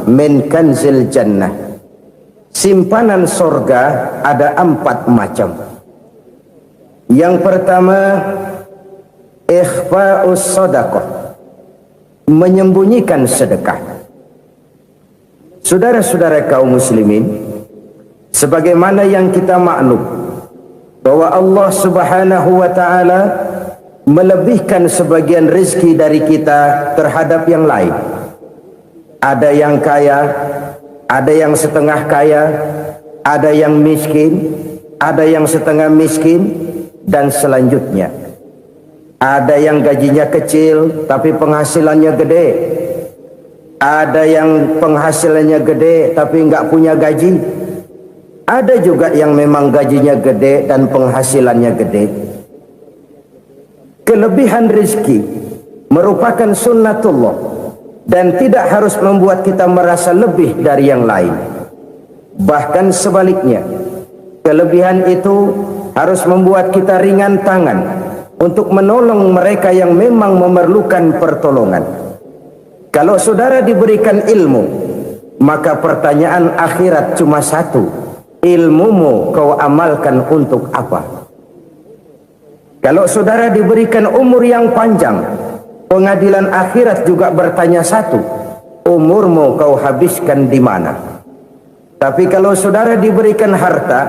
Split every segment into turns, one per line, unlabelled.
min kanzil jannah. Simpanan surga ada 4 macam. Yang pertama, ikhfa'us sadaqah, menyembunyikan sedekah. Saudara-saudara kaum muslimin, sebagaimana yang kita maklum bahwa Allah Subhanahu wa taala melebihkan sebagian rezeki dari kita terhadap yang lain. Ada yang kaya, ada yang setengah kaya, ada yang miskin, ada yang setengah miskin, dan selanjutnya. Ada yang gajinya kecil tapi penghasilannya gede. Ada yang penghasilannya gede tapi nggak punya gaji. Ada juga yang memang gajinya gede dan penghasilannya gede. Kelebihan rezeki merupakan sunnatullah dan tidak harus membuat kita merasa lebih dari yang lain. Bahkan sebaliknya, kelebihan itu harus membuat kita ringan tangan untuk menolong mereka yang memang memerlukan pertolongan. Kalau saudara diberikan ilmu, maka pertanyaan akhirat cuma satu: ilmumu kau amalkan untuk apa? Kalau saudara diberikan umur yang panjang, pengadilan akhirat juga bertanya satu: umurmu kau habiskan di mana? Tapi kalau saudara diberikan harta,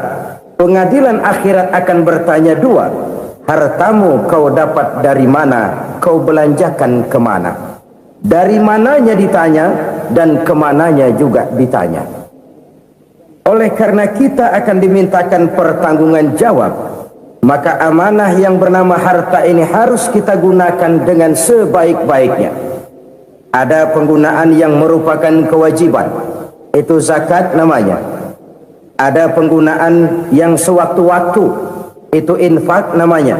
pengadilan akhirat akan bertanya 2: hartamu kau dapat dari mana? Kau belanjakan kemana? Dari mananya ditanya dan kemananya juga ditanya. Oleh karena kita akan dimintakan pertanggungan jawab, maka amanah yang bernama harta ini harus kita gunakan dengan sebaik-baiknya. Ada penggunaan yang merupakan kewajiban, itu zakat namanya. Ada penggunaan yang sewaktu-waktu, itu infak namanya.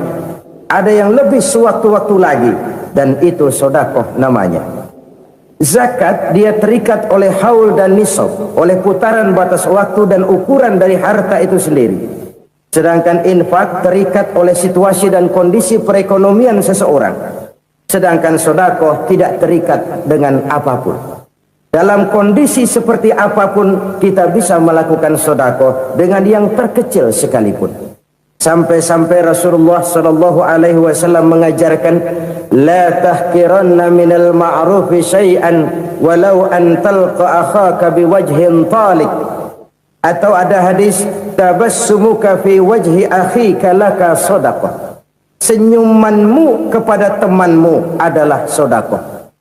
Ada yang lebih sewaktu-waktu lagi, dan itu sedekah namanya. Zakat dia terikat oleh haul dan nisab, oleh putaran batas waktu dan ukuran dari harta itu sendiri. Sedangkan infak terikat oleh situasi dan kondisi perekonomian seseorang. Sedangkan sedekah tidak terikat dengan apapun. Dalam kondisi seperti apapun kita bisa melakukan sedekah dengan yang terkecil sekalipun. Sampai-sampai Rasulullah sallallahu alaihi wasallam mengajarkan, la tahqiranna minal ma'rufi syai'an walau an talqa akhaka biwajhin talik. Atau ada hadis, tabassumuka fi wajhi akhika laka shadaqah. Senyumanmu kepada temanmu adalah sedekah.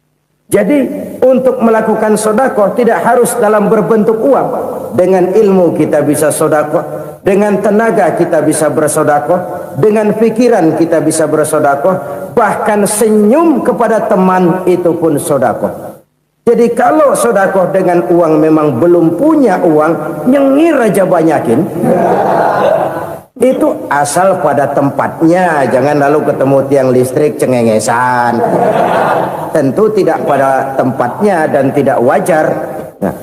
Jadi untuk melakukan sedekah tidak harus dalam berbentuk uang. Dengan ilmu kita bisa sedekah, dengan tenaga kita bisa bersedekah, dengan pikiran kita bisa bersedekah, bahkan senyum kepada teman itu pun sedekah. Jadi kalau sedekah dengan uang memang belum punya uang, nyengir aja banyakin. Itu asal pada tempatnya, jangan lalu ketemu tiang listrik cengengesan. Tentu tidak pada tempatnya dan tidak wajar. Nah,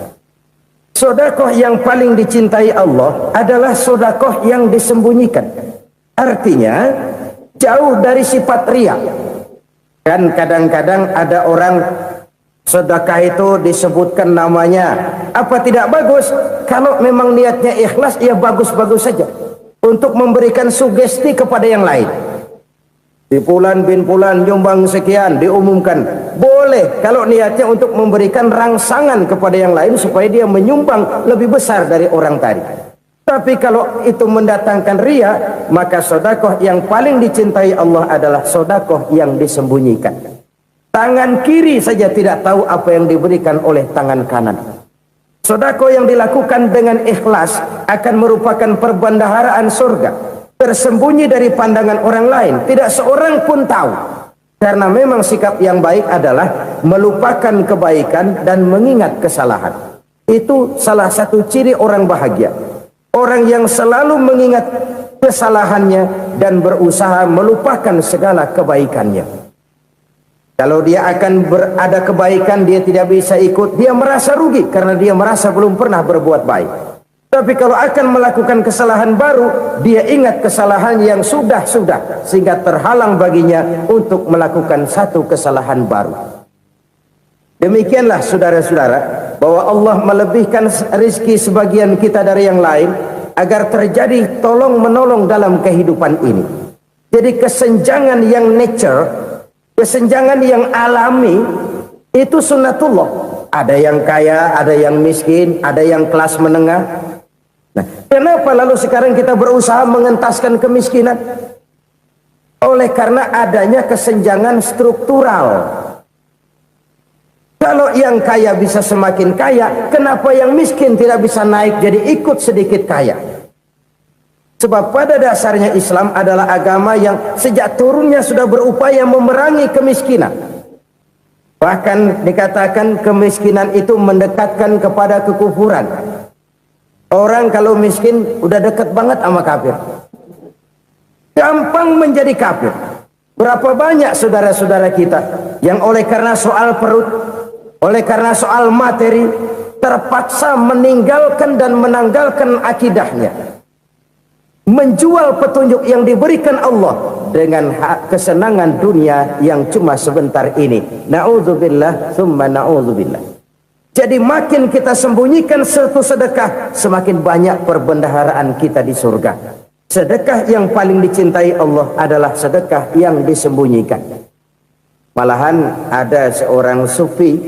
sedekah yang paling dicintai Allah adalah sedekah yang disembunyikan. Artinya jauh dari sifat riya. Kan kadang-kadang ada orang sedekah itu disebutkan namanya. Apa tidak bagus? Kalau memang niatnya ikhlas, ya bagus-bagus saja. Untuk memberikan sugesti kepada yang lain. Di Fulan bin Fulan nyumbang sekian, diumumkan. Boleh kalau niatnya untuk memberikan rangsangan kepada yang lain supaya dia menyumbang lebih besar dari orang tadi. Tapi kalau itu mendatangkan riya, maka sedekah yang paling dicintai Allah adalah sedekah yang disembunyikan. Tangan kiri saja tidak tahu apa yang diberikan oleh tangan kanan. Sedekah yang dilakukan dengan ikhlas akan merupakan perbendaharaan surga, tersembunyi dari pandangan orang lain, tidak seorang pun tahu. Karena memang sikap yang baik adalah melupakan kebaikan dan mengingat kesalahan. Itu salah satu ciri orang bahagia. Orang yang selalu mengingat kesalahannya dan berusaha melupakan segala kebaikannya. Kalau dia akan ada kebaikan, dia tidak bisa ikut, dia merasa rugi karena dia merasa belum pernah berbuat baik. Tapi kalau akan melakukan kesalahan baru, dia ingat kesalahan yang sudah-sudah, sehingga terhalang baginya untuk melakukan satu kesalahan baru. Demikianlah saudara-saudara, bahwa Allah melebihkan rizki sebagian kita dari yang lain agar terjadi tolong menolong dalam kehidupan ini. Jadi kesenjangan yang nature, kesenjangan yang alami, itu sunnatullah. Ada yang kaya, ada yang miskin, ada yang kelas menengah. Nah, kenapa lalu sekarang kita berusaha mengentaskan kemiskinan? Oleh karena adanya kesenjangan struktural. Kalau yang kaya bisa semakin kaya, kenapa yang miskin tidak bisa naik jadi ikut sedikit kaya? Sebab pada dasarnya Islam adalah agama yang sejak turunnya sudah berupaya memerangi kemiskinan. Bahkan dikatakan kemiskinan itu mendekatkan kepada kekufuran. Orang kalau miskin udah dekat banget sama kafir. Gampang menjadi kafir. Berapa banyak saudara-saudara kita yang oleh karena soal perut, oleh karena soal materi, terpaksa meninggalkan dan menanggalkan akidahnya, menjual petunjuk yang diberikan Allah dengan kesenangan dunia yang cuma sebentar ini. Na'udzubillah thumma na'udzubillah. Jadi makin kita sembunyikan satu sedekah, semakin banyak perbendaharaan kita di surga. Sedekah yang paling dicintai Allah adalah sedekah yang disembunyikan. Malahan ada seorang sufi,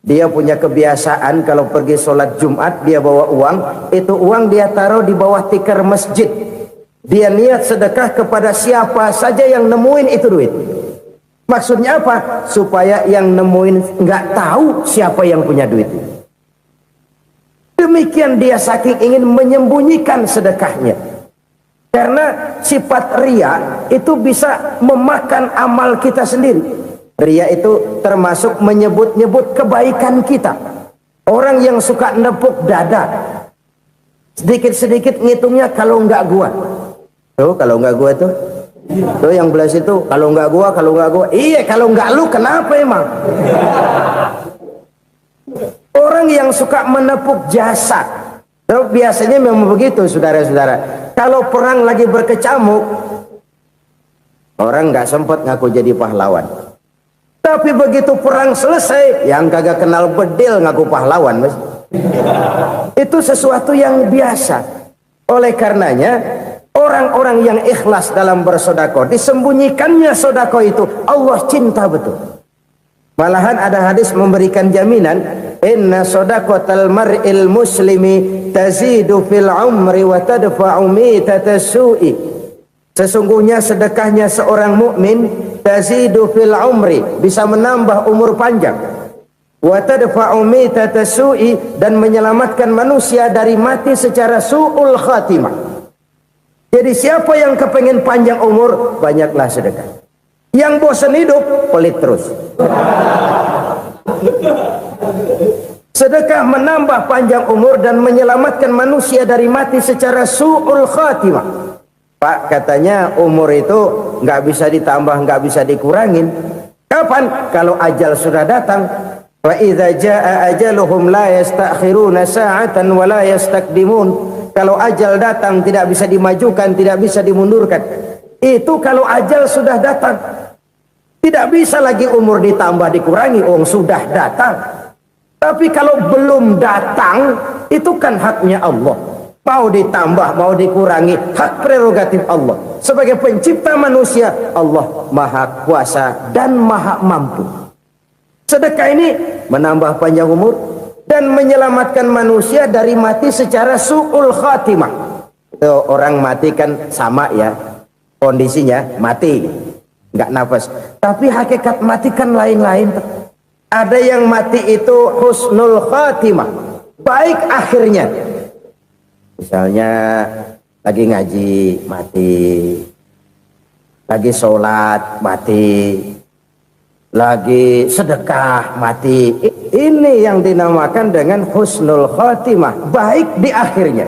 dia punya kebiasaan kalau pergi sholat Jumat dia bawa uang, itu uang dia taruh di bawah tikar masjid. Dia niat sedekah kepada siapa saja yang nemuin itu duit. Maksudnya apa? Supaya yang nemuin nggak tahu siapa yang punya duit. Demikian dia saking ingin menyembunyikan sedekahnya. Karena sifat ria itu bisa memakan amal kita sendiri. Ria itu termasuk menyebut-nyebut kebaikan kita. Orang yang suka nepuk dada, sedikit-sedikit ngitungnya kalau nggak gua. Tuh kalau nggak gua tuh yang belah situ, kalau nggak gua, kalau nggak gua. Iya, kalau nggak lu kenapa emang? Orang yang suka menepuk jasa, tuh biasanya memang begitu, saudara-saudara. Kalau perang lagi berkecamuk, orang nggak sempat ngaku jadi pahlawan. Tapi begitu perang selesai, yang kagak kenal bedil ngaku pahlawan, mas. Itu sesuatu yang biasa. Oleh karenanya, orang-orang yang ikhlas dalam bersodako, disembunyikannya sodako itu, Allah cinta betul. Malahan ada hadis memberikan jaminan, inna sodakotal mar'il muslimi tazidu fil umri wa tadfa'u mitatas su'i. Sesungguhnya sedekahnya seorang mukmin tazidu fil umri, bisa menambah umur panjang, wa tadfa'u mitatas su'i, dan menyelamatkan manusia dari mati secara su'ul khatimah. Jadi siapa yang kepengen panjang umur, banyaklah sedekah. Yang bosan hidup, pelit terus. Sedekah menambah panjang umur dan menyelamatkan manusia dari mati secara su'ul khatimah. Pak, katanya umur itu nggak bisa ditambah, nggak bisa dikurangin. Kapan? Kalau ajal sudah datang. Wa idza jaa ajaluhum la yastakhiruna sa'atan wa la yastakdimun. Kalau ajal datang tidak bisa dimajukan, tidak bisa dimundurkan. Itu kalau ajal sudah datang. Tidak bisa lagi umur ditambah dikurangi, sudah datang. Tapi kalau belum datang, itu kan haknya Allah. Mau ditambah, mau dikurangi, hak prerogatif Allah. Sebagai pencipta manusia, Allah maha kuasa dan maha mampu. Sedekah ini menambah panjang umur dan menyelamatkan manusia dari mati secara su'ul khatimah. Itu orang mati kan sama ya, kondisinya mati, nggak nafas. Tapi hakikat mati kan lain-lain. Ada yang mati itu husnul khatimah, baik akhirnya. Misalnya lagi ngaji mati, lagi sholat mati, lagi sedekah mati. Ini yang dinamakan dengan husnul khatimah, baik di akhirnya.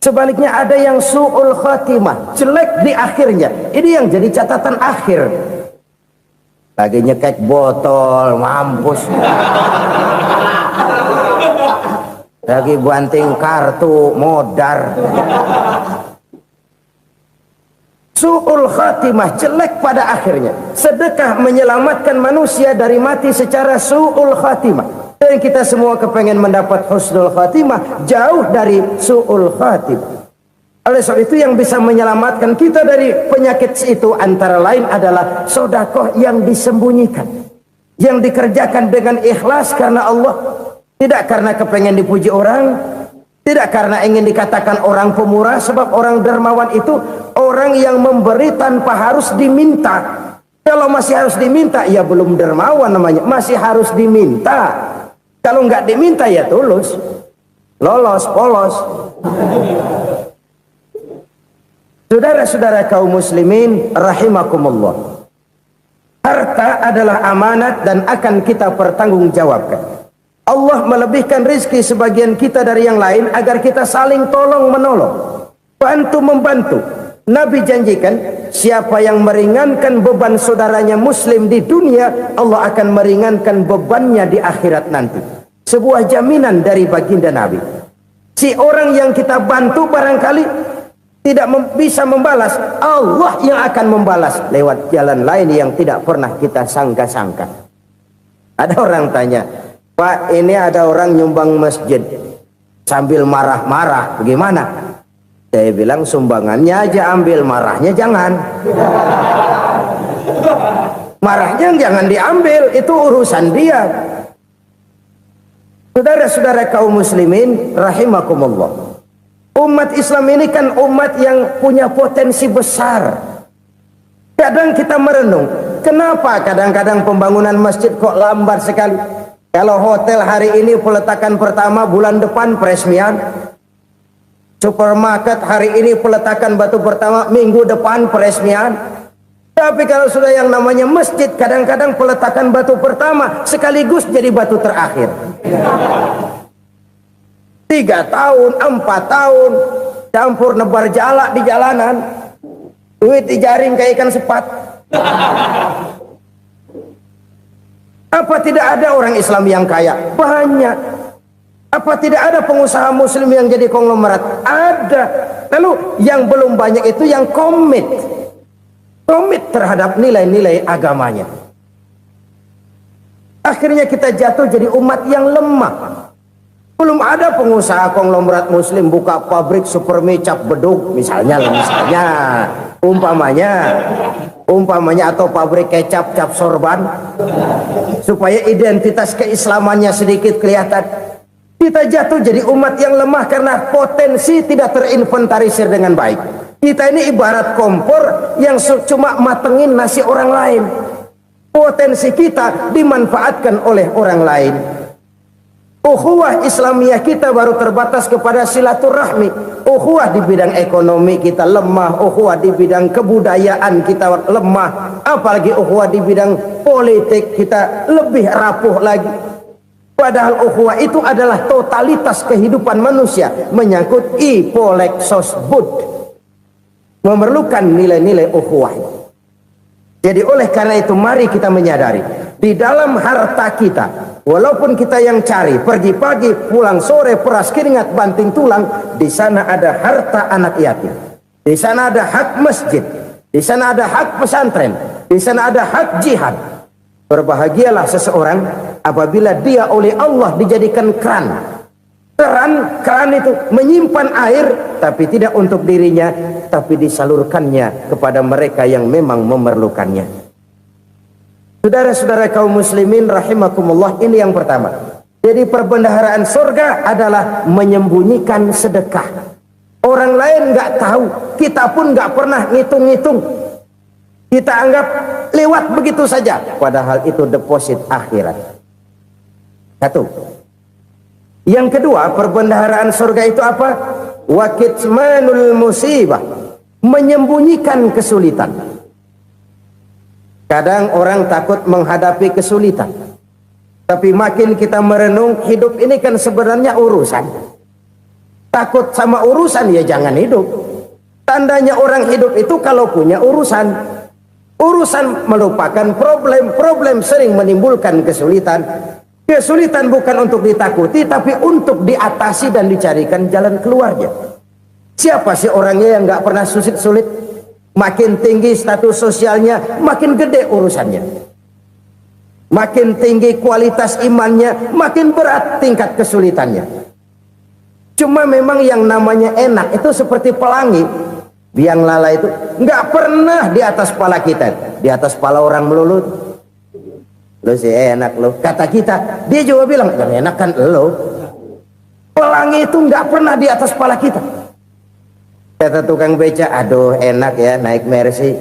Sebaliknya ada yang su'ul khatimah, jelek di akhirnya. Ini yang jadi catatan akhir. Lagi nyekek botol, mampus. Lagi banting kartu, modar. su'ul khatimah, jelek pada akhirnya. Sedekah menyelamatkan manusia dari mati secara su'ul khatimah. Dan kita semua kepengen mendapat husnul khatimah, jauh dari su'ul khatimah. Oleh sebab itu yang bisa menyelamatkan kita dari penyakit itu antara lain adalah sedekah yang disembunyikan, yang dikerjakan dengan ikhlas karena Allah, tidak karena kepengen dipuji orang, tidak karena ingin dikatakan orang pemurah. Sebab orang dermawan itu orang yang memberi tanpa harus diminta. Kalau masih harus diminta, ya belum dermawan namanya, masih harus diminta. Kalau nggak diminta ya tulus, lolos, polos. Saudara-saudara kaum muslimin rahimakumullah, harta adalah amanat dan akan kita pertanggungjawabkan. Allah melebihkan rizki sebagian kita dari yang lain agar kita saling tolong menolong, bantu membantu. Nabi janjikan siapa yang meringankan beban saudaranya muslim di dunia, Allah akan meringankan bebannya di akhirat nanti. Sebuah jaminan dari baginda Nabi. Si orang yang kita bantu barangkali tidak bisa membalas, Allah yang akan membalas lewat jalan lain yang tidak pernah kita sangka-sangka. Ada orang tanya, Pak, ini ada orang nyumbang masjid sambil marah-marah, bagaimana? Saya bilang sumbangannya aja ambil, marahnya jangan. Marahnya jangan diambil, itu urusan dia. Saudara-saudara kaum muslimin rahimakumullah, umat Islam ini kan umat yang punya potensi besar. Kadang kita merenung, kenapa kadang-kadang pembangunan masjid kok lambat sekali? Kalau hotel hari ini peletakan pertama, bulan depan peresmian. Supermarket hari ini peletakan batu pertama, minggu depan peresmian. Tapi kalau sudah yang namanya masjid, kadang-kadang peletakan batu pertama sekaligus jadi batu terakhir. 3 tahun, 4 tahun, campur nebar jalak di jalanan, duit dijaring kayak ikan sepat. Apa tidak ada orang Islam yang kaya? Banyak. Apa tidak ada pengusaha muslim yang jadi konglomerat? Ada. Lalu yang belum banyak itu yang komit terhadap nilai-nilai agamanya. Akhirnya kita jatuh jadi umat yang lemah. Belum ada pengusaha konglomerat muslim buka pabrik supermi cap beduk misalnya umpamanya atau pabrik kecap cap sorban supaya identitas keislamannya sedikit kelihatan. Kita jatuh jadi umat yang lemah karena potensi tidak terinventarisir dengan baik. Kita ini ibarat kompor yang cuma matengin nasi orang lain. Potensi kita dimanfaatkan oleh orang lain. Ukhuwah Islamiyah kita baru terbatas kepada silaturahmi. Ukhuwah di bidang ekonomi kita lemah, ukhuwah di bidang kebudayaan kita lemah, apalagi ukhuwah di bidang politik kita lebih rapuh lagi. Padahal ukhuwah itu adalah totalitas kehidupan manusia, menyangkut ipolek sosbud, memerlukan nilai-nilai ukhuwah. Jadi oleh karena itu mari kita menyadari di dalam harta kita, walaupun kita yang cari, pergi pagi, pulang sore, peras keringat, banting tulang, di sana ada harta anak yatim, di sana ada hak masjid, di sana ada hak pesantren, di sana ada hak jihad. Berbahagialah seseorang apabila dia oleh Allah dijadikan keran. Keran itu menyimpan air, tapi tidak untuk dirinya, tapi disalurkannya kepada mereka yang memang memerlukannya. Saudara-saudara kaum muslimin rahimakumullah, ini yang pertama. Jadi perbendaharaan surga adalah menyembunyikan sedekah. Orang lain nggak tahu, kita pun nggak pernah ngitung-ngitung. Kita anggap lewat begitu saja, padahal itu deposit akhirat. Satu. Yang kedua, perbendaharaan surga itu apa? Wa kitmanul musibah, menyembunyikan kesulitan. Kadang orang takut menghadapi kesulitan, tapi makin kita merenung, hidup ini kan sebenarnya urusan. Takut sama urusan ya jangan hidup. Tandanya orang hidup itu kalau punya urusan. Urusan melupakan problem, problem sering menimbulkan kesulitan. Kesulitan bukan untuk ditakuti, tapi untuk diatasi dan dicarikan jalan keluarnya. Siapa sih orangnya yang nggak pernah sulit-sulit? Makin tinggi status sosialnya, makin gede urusannya. Makin tinggi kualitas imannya, makin berat tingkat kesulitannya. Cuma memang yang namanya enak itu seperti pelangi. Biang lala itu nggak pernah di atas kepala kita, di atas kepala orang melulu. Lo sih enak lo, kata kita. Dia juga bilang, yang enak kan lo. Pelangi itu nggak pernah di atas kepala kita. Kata tukang beca, aduh enak ya naik Mercy.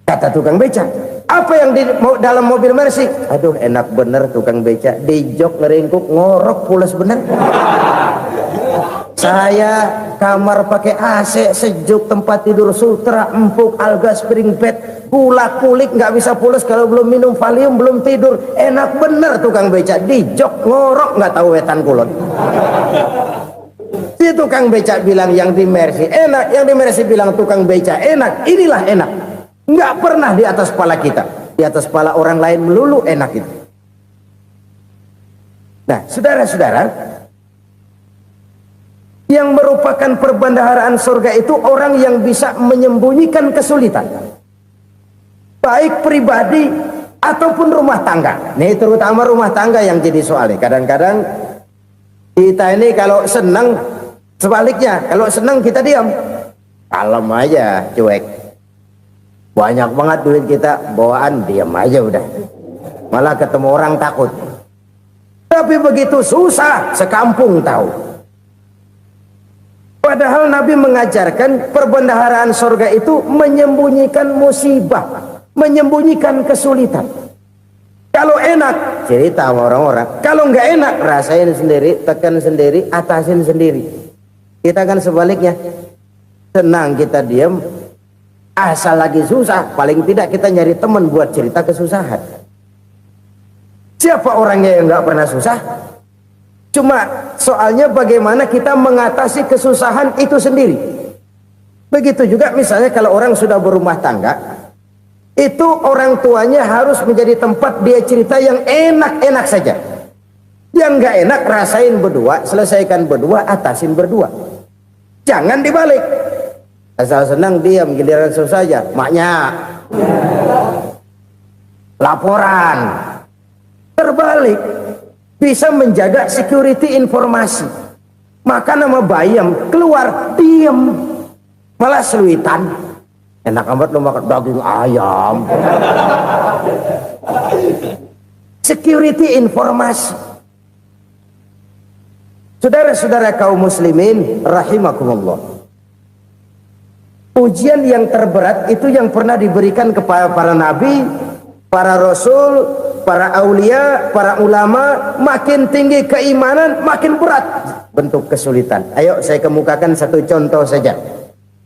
Kata tukang beca, apa yang di dalam mobil Mercy? Aduh enak bener tukang beca, di jok ngeringkuk ngorok pulas bener. Saya kamar pakai AC sejuk, tempat tidur sutra empuk, alga spring bed, kulak kulik nggak bisa pulas kalau belum minum Valium, belum tidur. Enak bener tukang beca, di jok ngorok nggak tahu wetan kulon. Si tukang beca bilang yang di Mercy enak, yang di Mercy bilang tukang beca enak. Inilah enak, nggak pernah di atas kepala kita, di atas kepala orang lain melulu enak itu. Nah saudara-saudara, yang merupakan perbendaharaan surga itu orang yang bisa menyembunyikan kesulitan, baik pribadi ataupun rumah tangga. Nih terutama rumah tangga yang jadi soalnya. Kadang-kadang kita ini kalau senang, sebaliknya kalau senang kita diam, kalem aja, cuek. Banyak banget duit kita bawaan, diam aja udah. Malah ketemu orang takut. Tapi begitu susah, sekampung tahu. Padahal Nabi mengajarkan perbendaharaan surga itu menyembunyikan musibah, menyembunyikan kesulitan. Kalau enak cerita sama orang-orang, kalau nggak enak rasain sendiri, tekan sendiri, atasin sendiri. Kita kan sebaliknya, senang kita diam, asal lagi susah, paling tidak kita nyari teman buat cerita kesusahan. Siapa orangnya yang nggak pernah susah? Cuma soalnya bagaimana kita mengatasi kesusahan itu sendiri. Begitu juga misalnya kalau orang sudah berumah tangga, itu orang tuanya harus menjadi tempat dia cerita yang enak-enak saja. Yang nggak enak rasain berdua, selesaikan berdua, atasin berdua. Jangan dibalik. Asal senang diam, giliran susah aja. Maknya laporan. Terbalik. Bisa menjaga security informasi. Maka nama bayam keluar diam, malah seluitan. Enak amat lo makan daging ayam. Security informasi. Saudara-saudara kaum muslimin rahimakumullah, ujian yang terberat itu yang pernah diberikan kepada para nabi, para rasul, para aulia, para ulama. Makin tinggi keimanan, makin berat bentuk kesulitan. Ayo saya kemukakan satu contoh saja.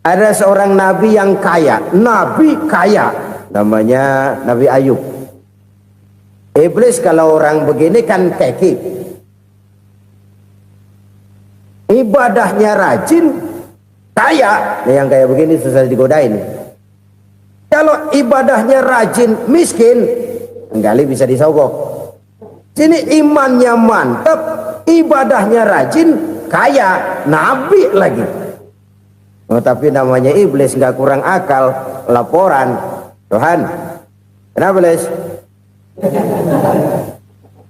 Ada seorang nabi yang kaya, nabi kaya, namanya Nabi Ayub. Iblis kalau orang begini kan keki, ibadahnya rajin, kaya. Nah, yang kayak begini susah digodain. Kalau ibadahnya rajin, miskin, kali bisa disogok. Sini imannya mantap, ibadahnya rajin, kaya, nabi lagi. Oh, tapi namanya iblis, nggak kurang akal. Laporan, Tuhan, kenapa les?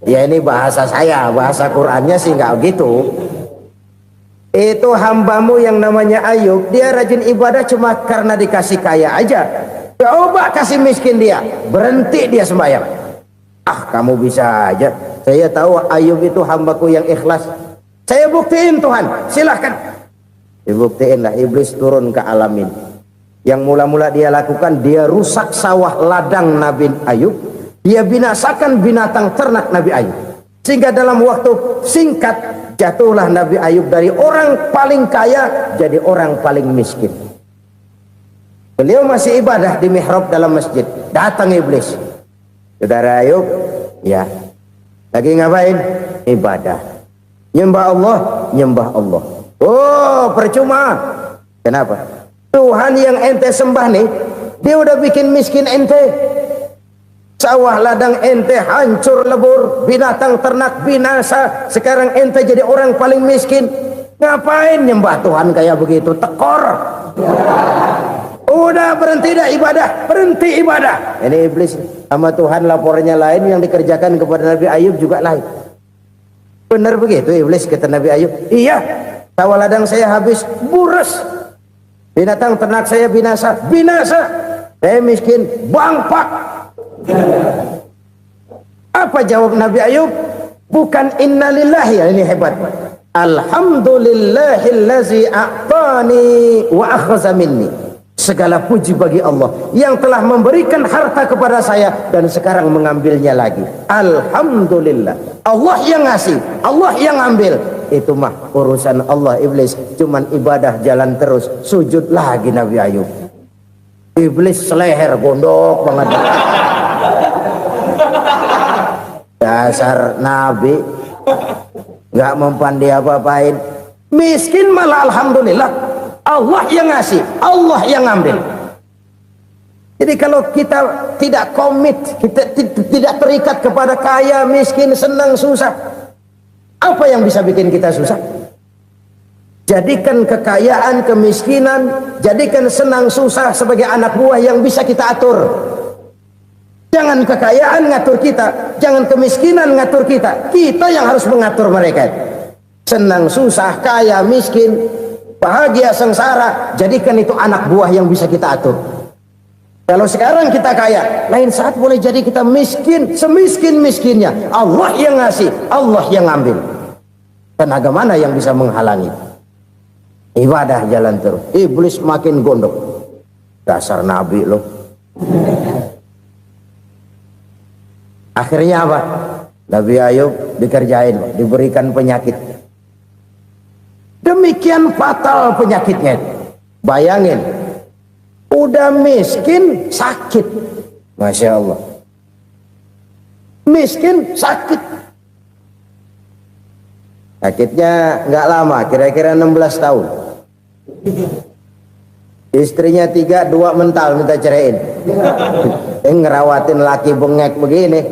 Ya ini bahasa saya, bahasa Qurannya sih nggak gitu. Itu hambamu yang namanya Ayub, dia rajin ibadah cuma karena dikasih kaya aja. Coba kasih miskin dia, berhenti dia sembahyang. Ah kamu bisa aja. Saya tahu Ayub itu hambaku yang ikhlas. Saya buktiin Tuhan, silahkan. Dibuktiinlah. Iblis turun ke alamin. Yang mula-mula dia lakukan, dia rusak sawah ladang Nabi Ayub. Dia binasakan binatang ternak Nabi Ayub. Sehingga dalam waktu singkat jatuhlah Nabi Ayub dari orang paling kaya jadi orang paling miskin. Beliau masih ibadah di mihrab dalam masjid. Datang iblis. Saudara Ayub, ya, lagi ngapain? Ibadah. Nyembah Allah, nyembah Allah. Oh, percuma. Kenapa? Tuhan yang ente sembah nih, dia udah bikin miskin ente. Sawah ladang ente hancur lebur, binatang ternak binasa. Sekarang ente jadi orang paling miskin. Ngapain nyembah Tuhan kayak begitu? Tekor. Udah berhenti dah ibadah, berhenti ibadah. Ini iblis sama Tuhan laporannya lain, yang dikerjakan kepada Nabi Ayub juga lain. Benar begitu iblis, kata Nabi Ayub. Iya, sawah ladang saya habis, buras. Binatang ternak saya binasa, binasa. Saya miskin, bangpak. Apa jawab Nabi Ayub? Bukan innalillahi, ya, ini hebat. Alhamdulillahillazi a'tani wa akhza minni. Segala puji bagi Allah yang telah memberikan harta kepada saya dan sekarang mengambilnya lagi. Alhamdulillah. Allah yang ngasih, Allah yang ambil. Itu mah urusan Allah. Iblis cuman ibadah jalan terus, sujud lagi Nabi Ayub. Iblis seleher gondok banget. Dasar Nabi nggak mempan dia apa-apain. Miskin malah alhamdulillah. Allah yang ngasih, Allah yang ambil. Jadi kalau kita tidak komit, kita tidak terikat kepada kaya, miskin, senang, susah, apa yang bisa bikin kita susah? Jadikan kekayaan, kemiskinan, jadikan senang, susah sebagai anak buah yang bisa kita atur. Jangan kekayaan ngatur kita, jangan kemiskinan ngatur kita. Kita yang harus mengatur mereka. Senang, susah, kaya, miskin, bahagia, sengsara, jadikan itu anak buah yang bisa kita atur. Kalau sekarang kita kaya, lain saat boleh jadi kita miskin, semiskin-miskinnya. Allah yang ngasih, Allah yang ambil. Tenaga mana yang bisa menghalangi? Ibadah jalan terus. Iblis makin gondok. Dasar Nabi loh. Akhirnya apa? Nabi Ayub dikerjain, diberikan penyakit. Demikian fatal penyakitnya. Bayangin, udah miskin sakit. Masya Allah. Miskin sakit. Sakitnya nggak lama, kira-kira 16 tahun. Istrinya 3, 2 mental minta ceraiin. Ngerawatin laki bengek begini.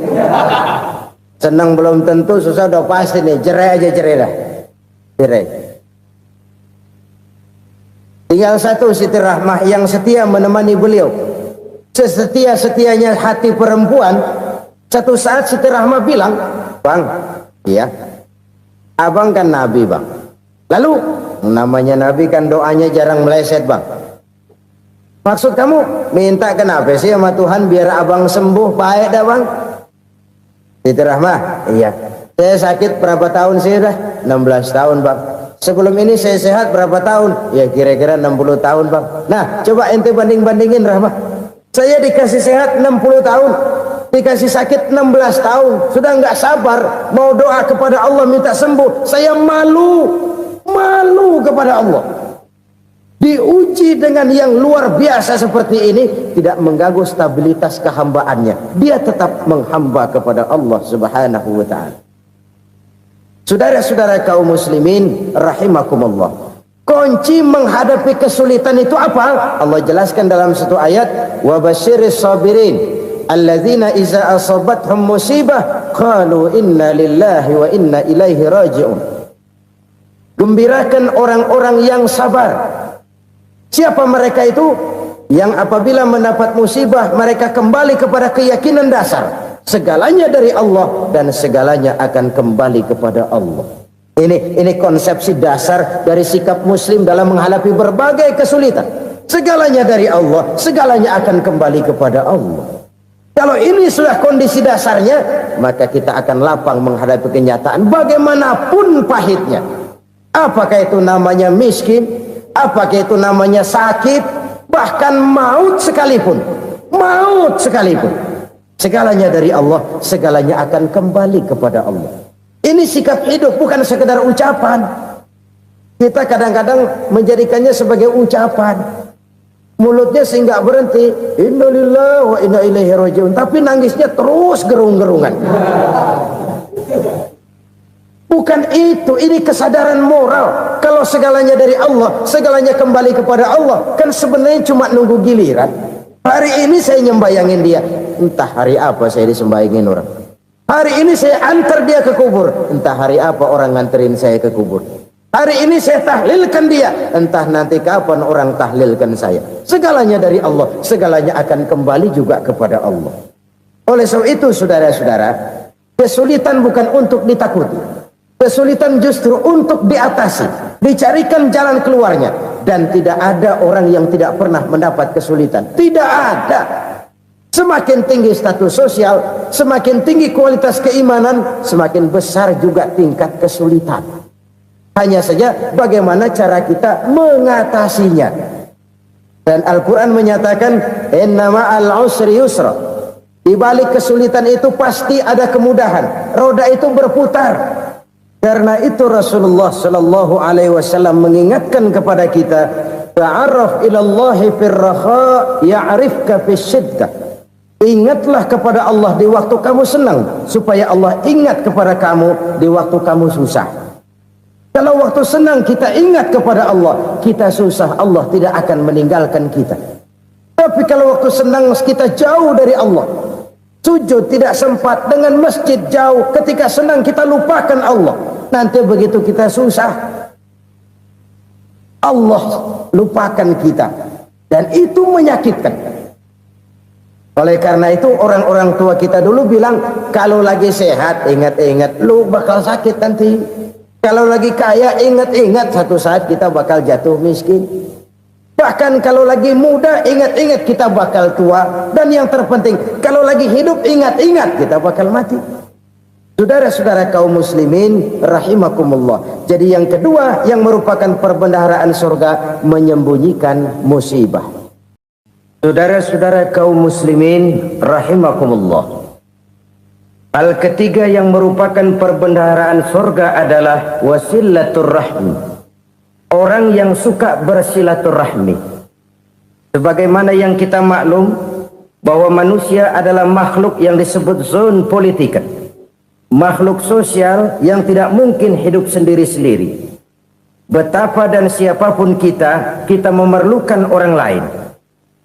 Senang belum tentu, susah udah pasti nih. Cerai aja, cerai dah. Cerai. Tinggal satu Siti Rahmah yang setia menemani beliau. Sesetia-setianya hati perempuan. Satu saat Siti Rahmah bilang, "Bang, iya, abang kan Nabi, Bang. Lalu, namanya Nabi kan doanya jarang meleset, Bang. Maksud kamu minta kenapa sih sama Tuhan biar abang sembuh, baik dah, Bang?" Siti Rahmah, iya. Saya sakit berapa tahun sih dah? 16 tahun, Bang. Sebelum ini saya sehat berapa tahun? Ya kira-kira 60 tahun, Bang. Nah, coba ente banding-bandingin, Rahmah. Saya dikasih sehat 60 tahun, dikasih sakit 16 tahun. Sudah nggak sabar mau doa kepada Allah minta sembuh. Saya malu kepada Allah. Diuji dengan yang luar biasa seperti ini, tidak mengganggu stabilitas kehambaannya. Dia tetap menghamba kepada Allah Subhanahu wa ta'ala. Saudara-saudara kaum muslimin rahimakumullah. Kunci menghadapi kesulitan itu apa? Allah jelaskan dalam satu ayat, wa basyiris sabirin alladzina iza asabathum musibah qalu inna lillahi wa inna ilaihi raji'un. Gembirakan orang-orang yang sabar. Siapa mereka itu? Yang apabila mendapat musibah mereka kembali kepada keyakinan dasar. Segalanya dari Allah dan segalanya akan kembali kepada Allah. Ini konsepsi dasar dari sikap muslim dalam menghadapi berbagai kesulitan. Segalanya dari Allah, segalanya akan kembali kepada Allah. Kalau ini sudah kondisi dasarnya, maka kita akan lapang menghadapi kenyataan bagaimanapun pahitnya. Apakah itu namanya miskin, apakah itu namanya sakit, bahkan maut sekalipun. Segalanya dari Allah, segalanya akan kembali kepada Allah. Ini sikap hidup, bukan sekedar ucapan. Kita kadang-kadang menjadikannya sebagai ucapan. Mulutnya sih nggak berhenti, innalillahi wa inna ilaihi raji'un, tapi nangisnya terus gerung-gerungan. Bukan itu, ini kesadaran moral. Kalau segalanya dari Allah, segalanya kembali kepada Allah, kan sebenarnya cuma nunggu giliran. Hari ini saya nyembayangin dia, entah hari apa saya disembayangin orang. Hari ini saya antar dia ke kubur, entah hari apa orang nganterin saya ke kubur. Hari ini saya tahlilkan dia, entah nanti kapan orang tahlilkan saya. Segalanya dari Allah, segalanya akan kembali juga kepada Allah. Oleh sebab itu saudara-saudara, kesulitan bukan untuk ditakuti, kesulitan justru untuk diatasi, dicarikan jalan keluarnya. Dan tidak ada orang yang tidak pernah mendapat kesulitan, tidak ada. Semakin tinggi status sosial, semakin tinggi kualitas keimanan, semakin besar juga tingkat kesulitan. Hanya saja bagaimana cara kita mengatasinya. Dan Al-Quran menyatakan, inna ma'al usri yusra. Di balik kesulitan itu pasti ada kemudahan. Roda itu berputar. Karena itu Rasulullah sallallahu alaihi wasallam mengingatkan kepada kita, ta'arraf ilallahi firraha ya'rifka fisyiddah. Ingatlah kepada Allah di waktu kamu senang, supaya Allah ingat kepada kamu di waktu kamu susah. Kalau waktu senang kita ingat kepada Allah, kita susah, Allah tidak akan meninggalkan kita. Tapi kalau waktu senang kita jauh dari Allah, sujud tidak sempat, dengan masjid jauh, ketika senang kita lupakan Allah. Nanti begitu kita susah, Allah lupakan kita. Dan itu menyakitkan. Oleh karena itu orang-orang tua kita dulu bilang, kalau lagi sehat ingat-ingat lu bakal sakit nanti. Kalau lagi kaya ingat-ingat satu saat kita bakal jatuh miskin. Bahkan kalau lagi muda ingat-ingat kita bakal tua. Dan yang terpenting, kalau lagi hidup ingat-ingat kita bakal mati. Saudara-saudara kaum muslimin rahimakumullah. Jadi yang kedua yang merupakan perbendaharaan surga, menyembunyikan musibah. Saudara-saudara kaum muslimin rahimakumullah. Hal ketiga yang merupakan perbendaharaan surga adalah wasilaturrahmi. Orang yang suka bersilaturahmi. Sebagaimana yang kita maklum bahwa manusia adalah makhluk yang disebut zon politika. Makhluk sosial yang tidak mungkin hidup sendiri-sendiri. Betapa dan siapapun kita memerlukan orang lain.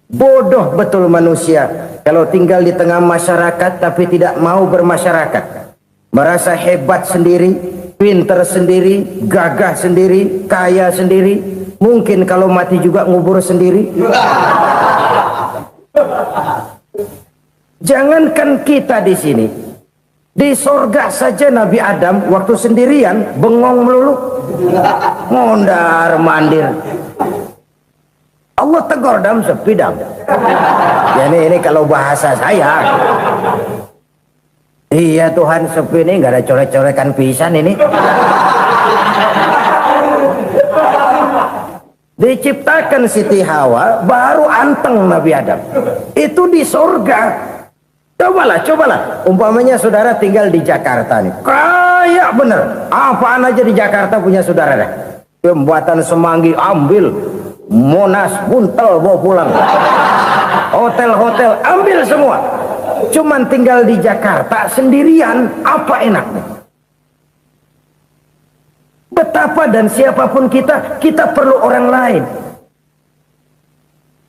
Bodoh betul manusia kalau tinggal di tengah masyarakat tapi tidak mau bermasyarakat. Merasa hebat sendiri, pintar sendiri, gagah sendiri, kaya sendiri. Mungkin kalau mati juga ngubur sendiri. Jangankan kita di sini, di sorga saja Nabi Adam waktu sendirian bengong melulu, mondar mandir. Allah tegur dam sepi dam. Ini kalau bahasa saya. Iya Tuhan, sepi ini nggak ada coret-coretan pisan ini. Diciptakan Siti Hawa baru anteng Nabi Adam. Itu di surga. Cobalah. Umpamanya saudara tinggal di Jakarta nih. Kayak bener. Apaan aja di Jakarta punya saudara dah. Pembuatan Semanggi ambil. Monas, Buntel bawa pulang. Hotel-hotel ambil semua. Cuman tinggal di Jakarta sendirian, apa enaknya? Betapa dan siapapun kita perlu orang lain.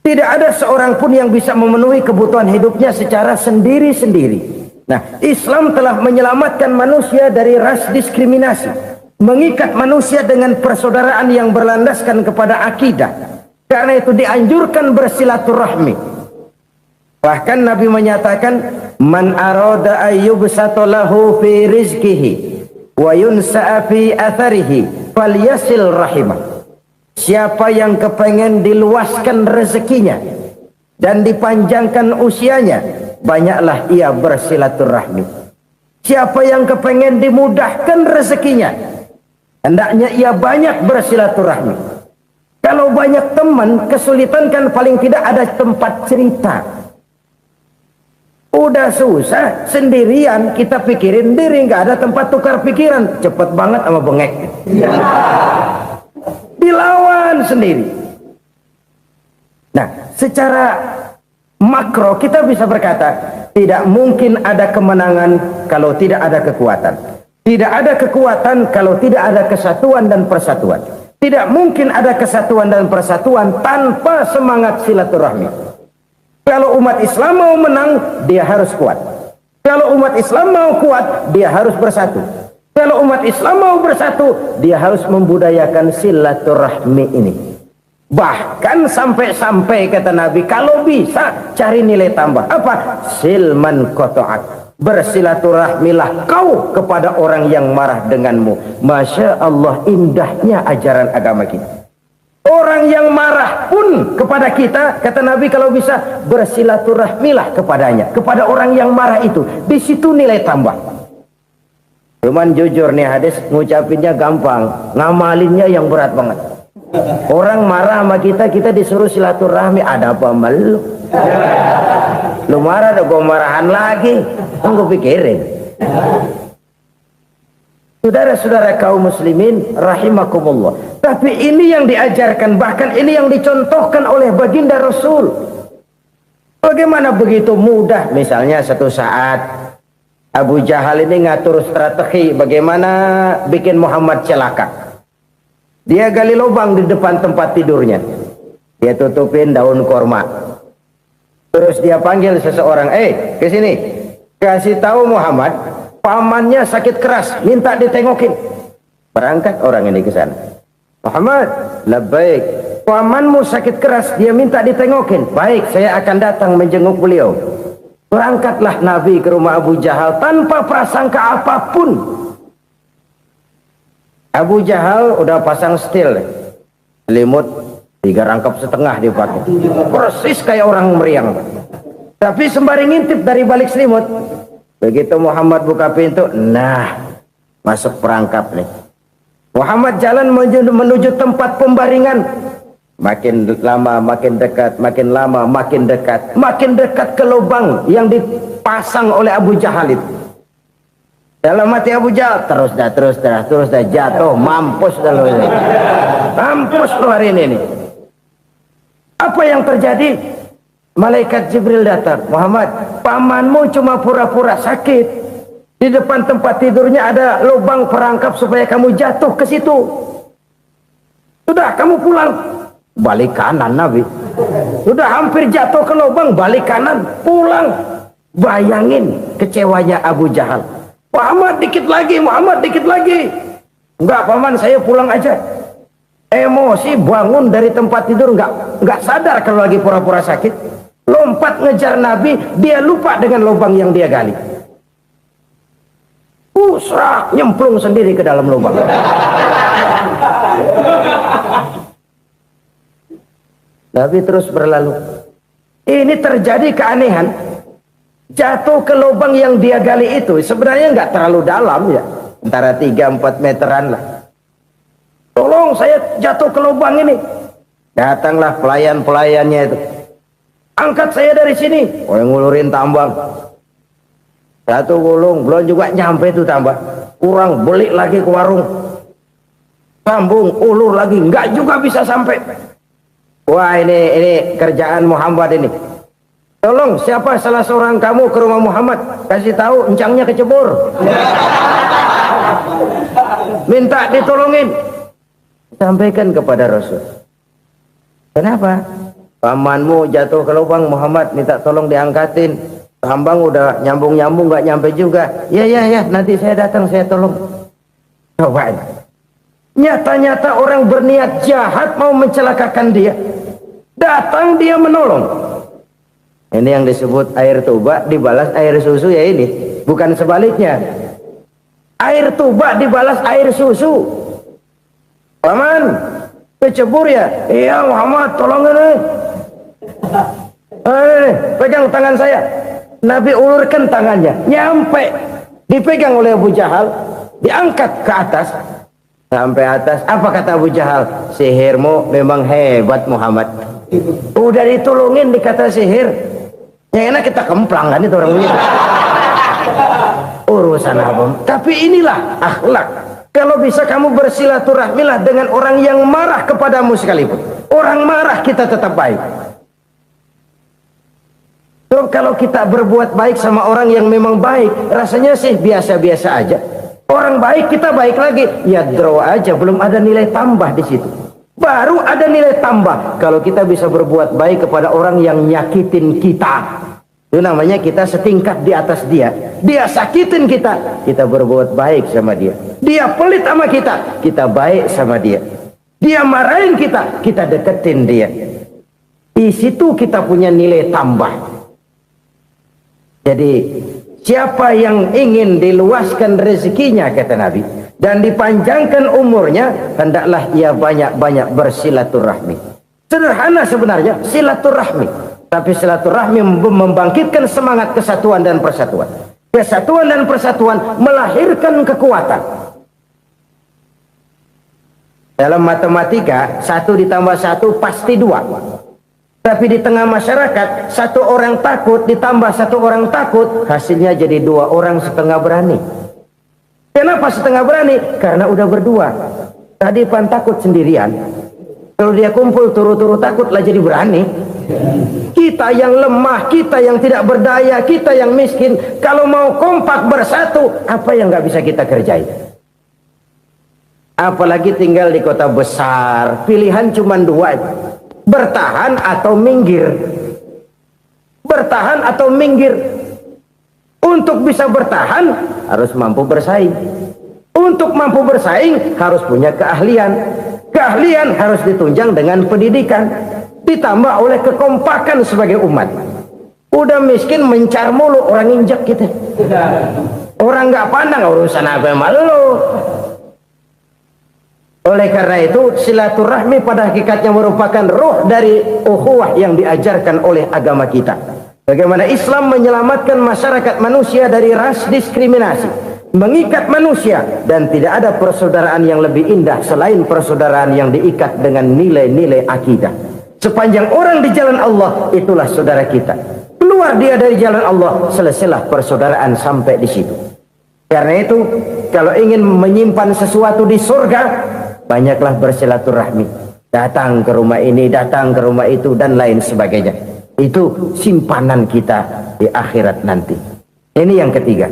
Tidak ada seorang pun yang bisa memenuhi kebutuhan hidupnya secara sendiri-sendiri. Nah, Islam telah menyelamatkan manusia dari ras diskriminasi. Mengikat manusia dengan persaudaraan yang berlandaskan kepada akidah. Karena itu dianjurkan bersilaturahmi. Bahkan Nabi menyatakan, man arada ayyubsata lahu fi rizqihi wa yunsa'a fi atharihi falyasil rahimah. Siapa yang kepengen diluaskan rezekinya dan dipanjangkan usianya, banyaklah ia bersilaturahmi. Siapa yang kepengen dimudahkan rezekinya, hendaknya ia banyak bersilaturahmi. Kalau banyak teman, kesulitan kan paling tidak ada tempat cerita. Udah susah, sendirian kita pikirin diri, nggak ada tempat tukar pikiran. Cepet banget sama bengek. Dilawan sendiri. Nah, secara makro kita bisa berkata, tidak mungkin ada kemenangan kalau tidak ada kekuatan. Tidak ada kekuatan kalau tidak ada kesatuan dan persatuan. Tidak mungkin ada kesatuan dan persatuan tanpa semangat silaturahmi. Kalau umat Islam mau menang, dia harus kuat. Kalau umat Islam mau kuat, dia harus bersatu. Kalau umat Islam mau bersatu, dia harus membudayakan silaturahmi ini. Bahkan sampai-sampai kata Nabi, kalau bisa cari nilai tambah. Apa? Silman qata'ak, bersilaturahmilah kau kepada orang yang marah denganmu. Masya Allah, indahnya ajaran agama kita. Orang yang marah pun kepada kita, kata Nabi, kalau bisa bersilaturahmilah kepadanya, kepada orang yang marah itu. Di situ nilai tambah. Cuman jujur nih hadis, ngucapinnya gampang, ngamalinnya yang berat banget. Orang marah sama kita, kita disuruh silaturahmi. Ada apa malu? Lu marah, ada gua marahan lagi. Tunggu pikirin. Saudara-saudara kaum muslimin rahimakumullah. Tapi ini yang diajarkan, bahkan ini yang dicontohkan oleh baginda Rasul. Bagaimana begitu mudah? Misalnya satu saat Abu Jahal ini ngatur strategi bagaimana bikin Muhammad celaka. Dia gali lubang di depan tempat tidurnya. Dia tutupin daun korma. Terus dia panggil seseorang, ke sini. Kasih tahu Muhammad, pamannya sakit keras, minta ditengokin. Berangkat orang ini ke sana. Muhammad, labbaik. Pamanmu sakit keras, dia minta ditengokin. Baik, saya akan datang menjenguk beliau. Berangkatlah Nabi ke rumah Abu Jahal tanpa prasangka apapun. Abu Jahal udah pasang setil, selimut 3 rangkap setengah dipakai, persis kayak orang meriang. Tapi sembari ngintip dari balik selimut, begitu Muhammad buka pintu, nah masuk perangkap nih. Muhammad jalan menuju tempat pembaringan. Makin lama makin dekat, makin lama makin dekat ke lubang yang dipasang oleh Abu Jahal itu. Dalam hati Abu Jahal, terus dah jatuh, mampus dah lo ini. Mampus lo hari ini nih. Apa yang terjadi? Malaikat Jibril datang. Muhammad, pamanmu cuma pura-pura sakit. Di depan tempat tidurnya ada lubang perangkap supaya kamu jatuh ke situ. Sudah, kamu pulang. Balik kanan Nabi. Sudah hampir jatuh ke lubang, balik kanan, pulang. Bayangin kecewanya Abu Jahal. Muhammad dikit lagi. Enggak paman, saya pulang aja. Emosi bangun dari tempat tidur, enggak sadar kalau lagi pura-pura sakit. Lompat ngejar Nabi, dia lupa dengan lubang yang dia gali. Serak, nyemplung sendiri ke dalam lubang. Nabi terus berlalu. Ini terjadi keanehan. Jatuh ke lubang yang dia gali itu sebenarnya nggak terlalu dalam ya, antara 3-4 meteran lah. Tolong, saya jatuh ke lubang ini. Datanglah pelayan-pelayannya itu. Angkat saya dari sini. Yang ngulurin tambang. Satu gulung, belum juga nyampe itu tambang. Kurang, beli lagi ke warung. Sambung, ulur lagi, nggak juga bisa sampai. Wah, ini kerjaan Muhammad ini. Tolong, siapa salah seorang kamu ke rumah Muhammad, kasih tahu encangnya kecebur. Minta ditolongin. Sampaikan kepada Rasul. Kenapa? Pamanmu jatuh ke lubang, Muhammad minta tolong diangkatin. Tambang udah nyambung-nyambung nggak nyampe juga. Ya, nanti saya datang, saya tolong. Coba. Nyata-nyata orang berniat jahat mau mencelakakan dia. Datang dia menolong. Ini yang disebut air tuba dibalas air susu ya ini. Bukan sebaliknya. Air tuba dibalas air susu. Paman, kecebur ya? Iya Muhammad, tolong ini. Pegang tangan saya. Nabi ulurkan tangannya. Nyampe. Dipegang oleh Abu Jahal. Diangkat ke atas. Sampai atas. Apa kata Abu Jahal? Sihirmu memang hebat Muhammad. Udah ditolongin dikata sihir. Yang enak kita kemplang kan itu orang begitu. Urusan apa? Tapi inilah akhlak. Kalau bisa kamu bersilaturahmilah dengan orang yang marah kepadamu sekalipun. Orang marah kita tetap baik. So, kalau kita berbuat baik sama orang yang memang baik, rasanya sih biasa-biasa aja. Orang baik kita baik lagi, ya draw aja, belum ada nilai tambah di situ. Baru ada nilai tambah kalau kita bisa berbuat baik kepada orang yang nyakitin kita. Itu namanya kita setingkat di atas dia. Dia sakitin kita, kita berbuat baik sama dia. Dia pelit sama kita, kita baik sama dia. Dia marahin kita, kita deketin dia. Di situ kita punya nilai tambah. Jadi siapa yang ingin diluaskan rezekinya, kata Nabi, dan dipanjangkan umurnya, hendaklah ia banyak-banyak bersilaturahmi. Sederhana sebenarnya silaturahmi, tapi silaturahmi membangkitkan semangat kesatuan dan persatuan. Kesatuan dan persatuan melahirkan kekuatan. Dalam matematika, 1 ditambah 1 pasti 2. Tapi di tengah masyarakat, 1 orang takut ditambah 1 orang takut, hasilnya jadi 2 orang setengah berani. Kenapa setengah berani? Karena udah berdua. Tadi pan takut sendirian. Kalau dia kumpul turu-turu takut lah jadi berani. Kita yang lemah, kita yang tidak berdaya, kita yang miskin, kalau mau kompak bersatu, apa yang nggak bisa kita kerjain? Apalagi tinggal di kota besar, pilihan cuma 2. Bertahan atau minggir. Bertahan atau minggir. Untuk bisa bertahan harus mampu bersaing. Untuk mampu bersaing harus punya keahlian. Keahlian harus ditunjang dengan pendidikan, ditambah oleh kekompakan sebagai umat. Udah miskin mencar mulu, orang injak kita. Orang nggak pandang urusan apa malu. Oleh karena itu, silaturahmi pada hakikatnya merupakan ruh dari ukhuwah yang diajarkan oleh agama kita. Bagaimana Islam menyelamatkan masyarakat manusia dari ras diskriminasi, mengikat manusia, dan tidak ada persaudaraan yang lebih indah selain persaudaraan yang diikat dengan nilai-nilai akidah. Sepanjang orang di jalan Allah, itulah saudara kita. Keluar dia dari jalan Allah, selesailah persaudaraan sampai di situ. Karena itu, kalau ingin menyimpan sesuatu di surga, banyaklah bersilaturahmi. Datang ke rumah ini, datang ke rumah itu, dan lain sebagainya. Itu simpanan kita di akhirat nanti. Ini yang ketiga.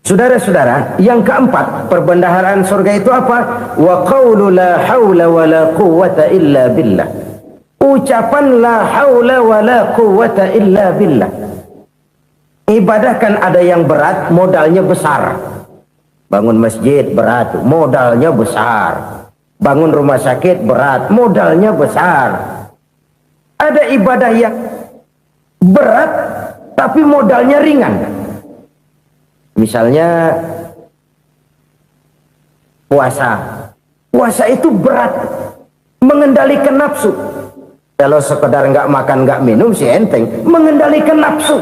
Saudara-saudara, yang keempat, perbendaharaan surga itu apa? Wa qawlu la hawla wa la quwwata illa billah. Ucapan la hawla wa la quwwata illa billah. Ibadah kan ada yang berat, modalnya besar. Bangun masjid berat, modalnya besar. Bangun rumah sakit berat, modalnya besar. Ada ibadah yang berat tapi modalnya ringan. Misalnya puasa. Puasa itu berat, mengendalikan nafsu. Kalau sekedar nggak makan nggak minum sih enteng, mengendalikan nafsu.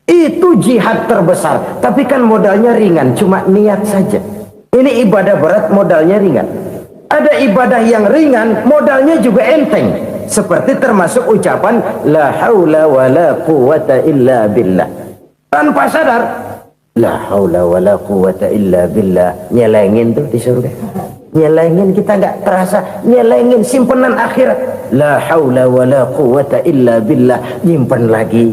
Itu jihad terbesar, tapi kan modalnya ringan, cuma niat saja. Ini ibadah berat, modalnya ringan. Ada ibadah yang ringan, modalnya juga enteng. Seperti termasuk ucapan la haula wa la quwwata illa billah. Tanpa sadar, la haula wa la quwwata illa billah. Nyelengin tuh di surga. Nyelengin, kita nggak terasa, nyelengin simpenan akhirat. La haula wa la quwwata illa billah. Nyimpen lagi.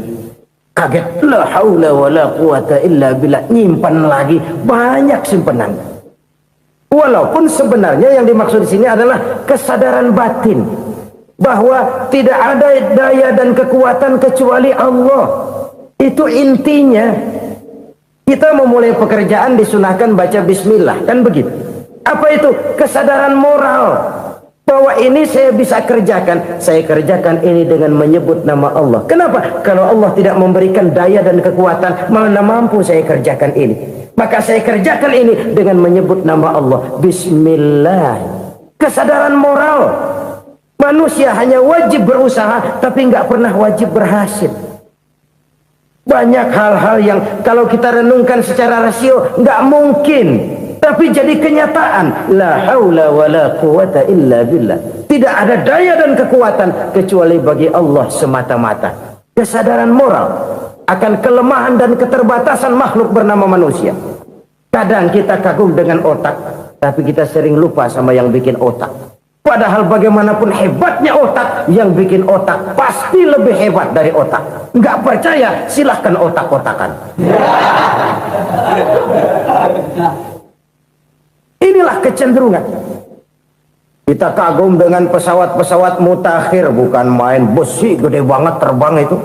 Kaget, la haula wa la quwwata illa billah, nyimpan lagi, banyak simpenan. Walaupun sebenarnya yang dimaksud di sini adalah kesadaran batin bahwa tidak ada daya dan kekuatan kecuali Allah. Itu intinya. Kita memulai pekerjaan disunahkan baca bismillah, kan begitu. Apa itu? Kesadaran moral bahwa ini saya bisa kerjakan, saya kerjakan ini dengan menyebut nama Allah. Kenapa? Kalau Allah tidak memberikan daya dan kekuatan, mana mampu saya kerjakan ini. Maka saya kerjakan ini dengan menyebut nama Allah. Bismillah. Kesadaran moral. Manusia hanya wajib berusaha, tapi nggak pernah wajib berhasil. Banyak hal-hal yang kalau kita renungkan secara rasio nggak mungkin, tapi jadi kenyataan. La haula wa la quwwata illa billah. Tidak ada daya dan kekuatan kecuali bagi Allah semata-mata. Kesadaran moral akan kelemahan dan keterbatasan makhluk bernama manusia. Kadang kita kagum dengan otak, tapi kita sering lupa sama yang bikin otak. Padahal bagaimanapun hebatnya otak, yang bikin otak pasti lebih hebat dari otak. Nggak percaya, silahkan otak-otakan. Inilah kecenderungan. Kita kagum dengan pesawat-pesawat mutakhir, bukan main, besi gede banget terbang itu.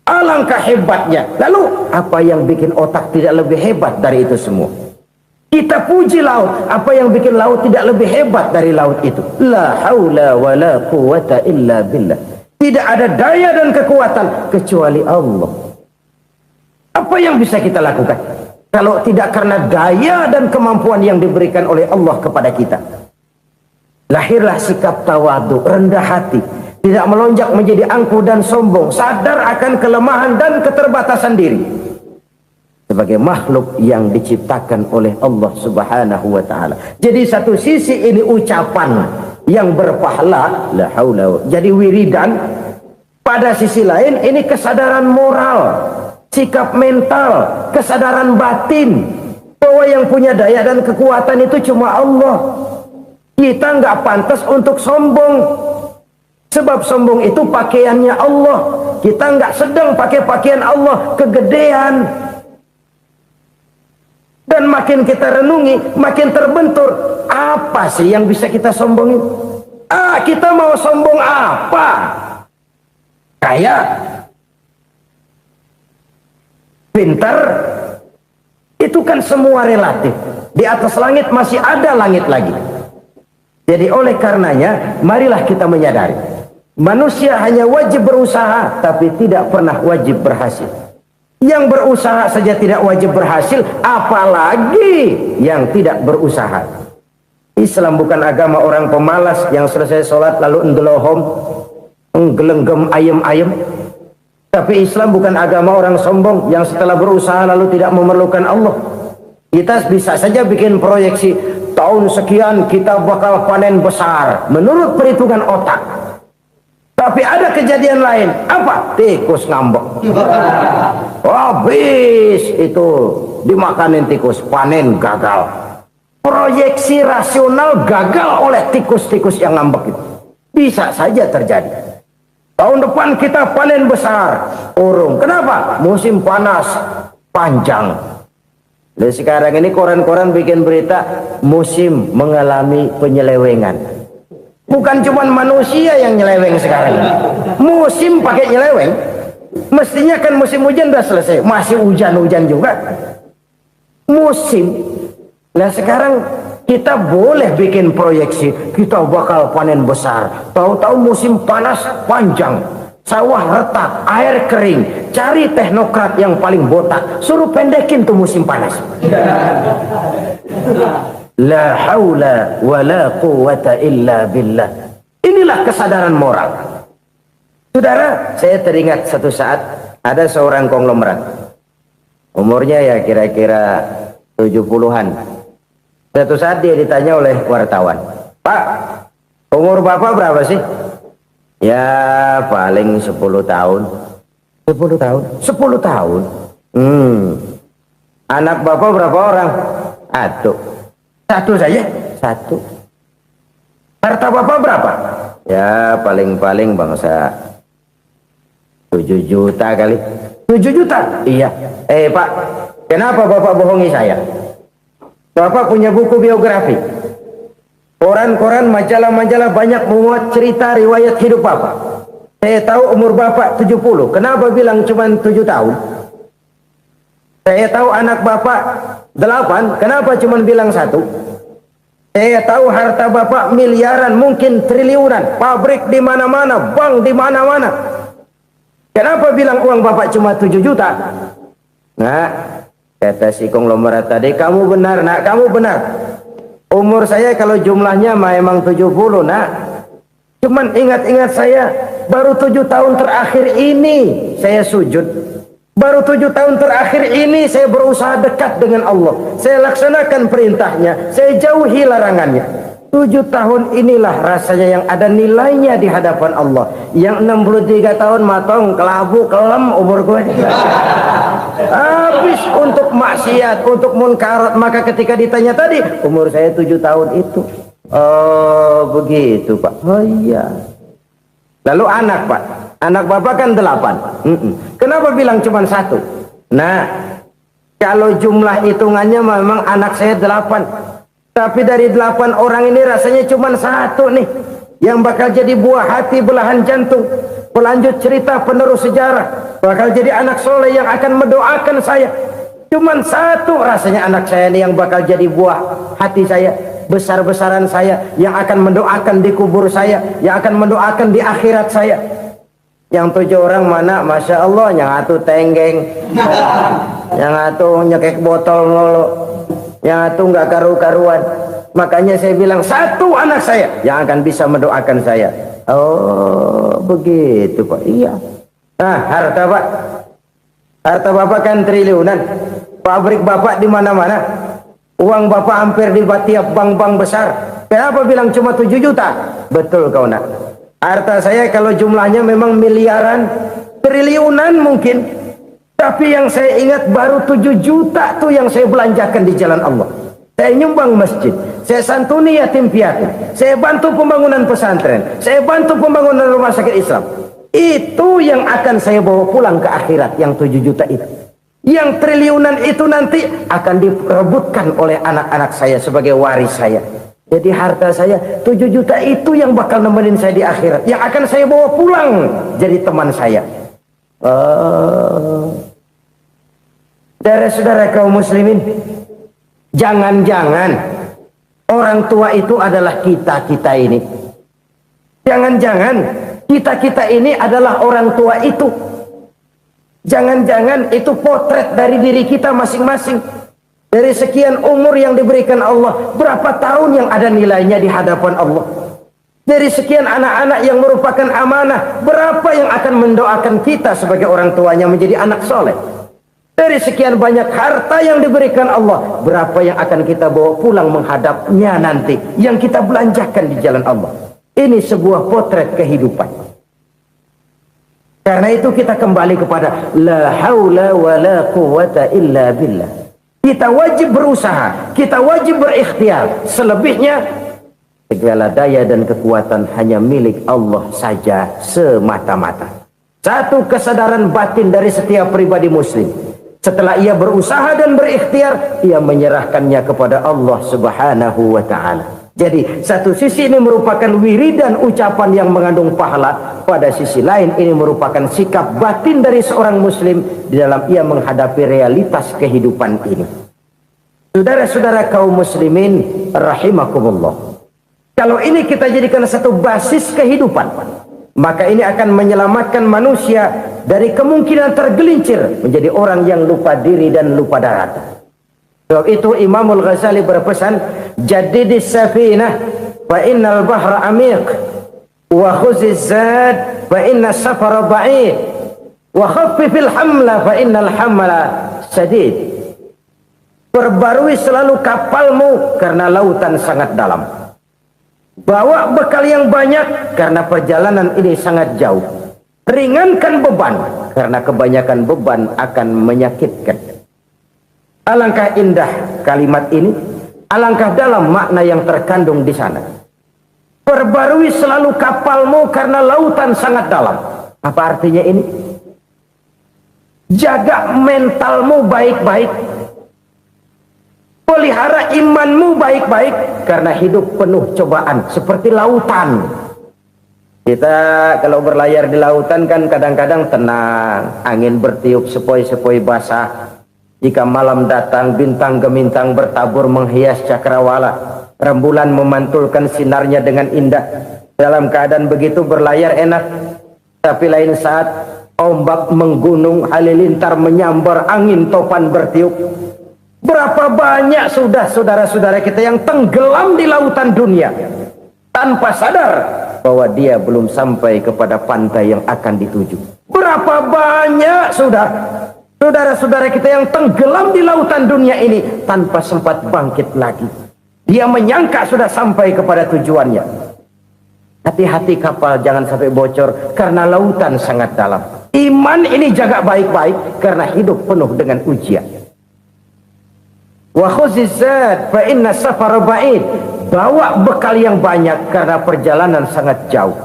Alangkah hebatnya. Lalu apa yang bikin otak tidak lebih hebat dari itu semua? Kita puji laut. Apa yang bikin laut tidak lebih hebat dari laut itu? La haula wa la quwata illa billah. Tidak ada daya dan kekuatan kecuali Allah. Apa yang bisa kita lakukan kalau tidak karena daya dan kemampuan yang diberikan oleh Allah kepada kita? Lahirlah sikap tawadu, rendah hati, tidak melonjak menjadi angkuh dan sombong, sadar akan kelemahan dan keterbatasan diri sebagai makhluk yang diciptakan oleh Allah Subhanahu wa taala. Jadi satu sisi ini ucapan yang berpahala, la haula, jadi wiridan. Pada sisi lain ini kesadaran moral, sikap mental, kesadaran batin bahwa yang punya daya dan kekuatan itu cuma Allah. Kita nggak pantas untuk sombong, sebab sombong itu pakaiannya Allah. Kita nggak sedang pakai pakaian Allah, kegedean. Dan makin kita renungi, makin terbentur. Apa sih yang bisa kita sombongin? Kita mau sombong apa? Kaya, pintar, itu kan semua relatif. Di atas langit masih ada langit lagi. Jadi oleh karenanya, marilah kita menyadari, manusia hanya wajib berusaha, tapi tidak pernah wajib berhasil. Yang berusaha saja tidak wajib berhasil, apalagi yang tidak berusaha. Islam bukan agama orang pemalas yang selesai sholat lalu endelohom, nggelenggem ayem-ayem. Tapi Islam bukan agama orang sombong yang setelah berusaha lalu tidak memerlukan Allah. Kita bisa saja bikin proyeksi, tahun sekian kita bakal panen besar menurut perhitungan otak. Tapi ada kejadian lain. Apa? Tikus ngambek. Habis itu dimakanin tikus, panen gagal. Proyeksi rasional gagal oleh tikus-tikus yang ngambek itu. Bisa saja terjadi. Tahun depan kita panen besar, urung. Kenapa? Musim panas panjang. Dan sekarang ini koran-koran bikin berita musim mengalami penyelewengan. Bukan cuma manusia yang nyeleweng sekarang. Musim pakai nyeleweng. Mestinya kan musim hujan udah selesai, masih hujan-hujan juga. Musim. Nah sekarang kita boleh bikin proyeksi, kita bakal panen besar. Tahu-tahu musim panas panjang, sawah retak, air kering. Cari teknokrat yang paling botak, suruh pendekin tuh musim panas. La haula wa la quwata illa billah. Inilah kesadaran moral. Saudara, saya teringat satu saat ada seorang konglomerat. Umurnya ya kira-kira 70-an. Satu saat dia ditanya oleh wartawan, "Pak, umur Bapak berapa sih?" "Ya, paling 10 tahun." 10 tahun? 10 tahun? Anak Bapak berapa orang? Satu saja? Satu. Harta Bapak berapa? Ya, paling-paling bangsa 7 juta kali. 7 juta? Iya. Pak, kenapa Bapak bohongi saya? Bapak punya buku biografi. Koran-koran, majalah-majalah banyak memuat cerita riwayat hidup Bapak. Saya tahu umur Bapak 70. Kenapa bilang cuma 7 tahun? Saya tahu anak Bapak 8. Kenapa cuma bilang 1? Saya tahu harta Bapak miliaran, mungkin triliunan. Pabrik di mana-mana, bank di mana-mana. Kenapa bilang uang Bapak cuma 7 juta? Nah, kata si konglomerat tadi, "Kamu benar, Nak, kamu benar. Umur saya kalau jumlahnya memang 70, Nak. Cuman ingat-ingat saya, baru 7 tahun terakhir ini saya sujud. Baru 7 tahun terakhir ini saya berusaha dekat dengan Allah. Saya laksanakan perintahnya, saya jauhi larangannya. 7 tahun inilah rasanya yang ada nilainya di hadapan Allah. Yang 63 tahun matong, kelabu, kelem umur gue. Habis untuk maksiat, untuk munkarat. Maka ketika ditanya tadi, umur saya 7 tahun itu. Oh begitu Pak. Oh iya. Lalu anak Pak, anak Bapak kan 8. Kenapa bilang cuma 1? Nah, kalau jumlah hitungannya memang anak saya 8. Tapi dari 8 orang ini rasanya cuma 1 nih yang bakal jadi buah hati, belahan jantung, pelanjut cerita, penerus sejarah, bakal jadi anak soleh yang akan mendoakan saya. Cuman satu, rasanya anak saya ini yang bakal jadi buah hati saya, besar-besaran saya, yang akan mendoakan di kubur saya, yang akan mendoakan di akhirat saya. Yang 7 orang mana, Masya Allah, yang atu tenggeng, yang atu nyekek botol ngolo, yang atu nggak karu-karuan. Makanya saya bilang, satu anak saya yang akan bisa mendoakan saya. Oh begitu Pak. Iya. Nah, harta Pak, harta Bapak kan triliunan, pabrik Bapak di mana-mana, uang Bapak hampir di tiap bank-bank besar. Kenapa bilang cuma 7 juta? Betul kau nak. Harta saya kalau jumlahnya memang miliaran, triliunan mungkin, tapi yang saya ingat baru 7 juta tuh yang saya belanjakan di jalan Allah. Saya nyumbang masjid, saya santuni yatim piatu, saya bantu pembangunan pesantren, saya bantu pembangunan rumah sakit Islam. Itu yang akan saya bawa pulang ke akhirat, yang 7 juta itu. Yang triliunan itu nanti akan diperebutkan oleh anak-anak saya sebagai waris saya. Jadi harta saya 7 juta itu yang bakal nemenin saya di akhirat, yang akan saya bawa pulang jadi teman saya. Saudara-saudara kaum muslimin, jangan-jangan orang tua itu adalah kita-kita ini. Jangan-jangan kita-kita ini adalah orang tua itu. Jangan-jangan itu potret dari diri kita masing-masing. Dari sekian umur yang diberikan Allah, berapa tahun yang ada nilainya di hadapan Allah. Dari sekian anak-anak yang merupakan amanah, berapa yang akan mendoakan kita sebagai orang tuanya menjadi anak soleh. Dari sekian banyak harta yang diberikan Allah, berapa yang akan kita bawa pulang menghadapnya nanti, yang kita belanjakan di jalan Allah. Ini sebuah potret kehidupan. Karena itu kita kembali kepada la haula wa la quwwata illa billah. Kita wajib berusaha, kita wajib berikhtiar. Selebihnya, segala daya dan kekuatan hanya milik Allah saja semata-mata. Satu kesadaran batin dari setiap pribadi muslim. Setelah ia berusaha dan berikhtiar, ia menyerahkannya kepada Allah Subhanahu wa ta'ala. Jadi satu sisi ini merupakan wiridan ucapan yang mengandung pahala, pada sisi lain ini merupakan sikap batin dari seorang muslim di dalam ia menghadapi realitas kehidupan ini. Saudara-saudara kaum muslimin rahimakumullah, kalau ini kita jadikan satu basis kehidupan, maka ini akan menyelamatkan manusia dari kemungkinan tergelincir menjadi orang yang lupa diri dan lupa darat. Sebab itu Imamul Ghazali berpesan, jadidis safinah fa innal bahra amiq wa khuziz zad fa inna safara ba'id wa khaffifil hamla fa innal hamla sadid. Perbarui selalu kapalmu karena lautan sangat dalam. Bawa bekal yang banyak karena perjalanan ini sangat jauh. Ringankan beban karena kebanyakan beban akan menyakitkan. Alangkah indah kalimat ini, alangkah dalam makna yang terkandung di sana. Perbarui selalu kapalmu karena lautan sangat dalam. Apa artinya ini? Jaga mentalmu baik-baik. Pelihara imanmu baik-baik karena hidup penuh cobaan seperti lautan. Kita kalau berlayar di lautan kan kadang-kadang tenang, angin bertiup sepoi-sepoi basah. Jika malam datang, bintang gemintang bertabur menghias cakrawala. Rembulan memantulkan sinarnya dengan indah. Dalam keadaan begitu berlayar enak. Tapi lain saat ombak menggunung, halilintar menyambar, angin topan bertiup. Berapa banyak sudah saudara-saudara kita yang tenggelam di lautan dunia tanpa sadar bahwa dia belum sampai kepada pantai yang akan dituju. Berapa banyak saudara-saudara kita yang tenggelam di lautan dunia ini tanpa sempat bangkit lagi. Dia menyangka sudah sampai kepada tujuannya. Hati-hati kapal jangan sampai bocor karena lautan sangat dalam. Iman ini jaga baik-baik karena hidup penuh dengan ujian. Wa khuzizat fa inna safara ba'id. Bawa bekal yang banyak karena perjalanan sangat jauh.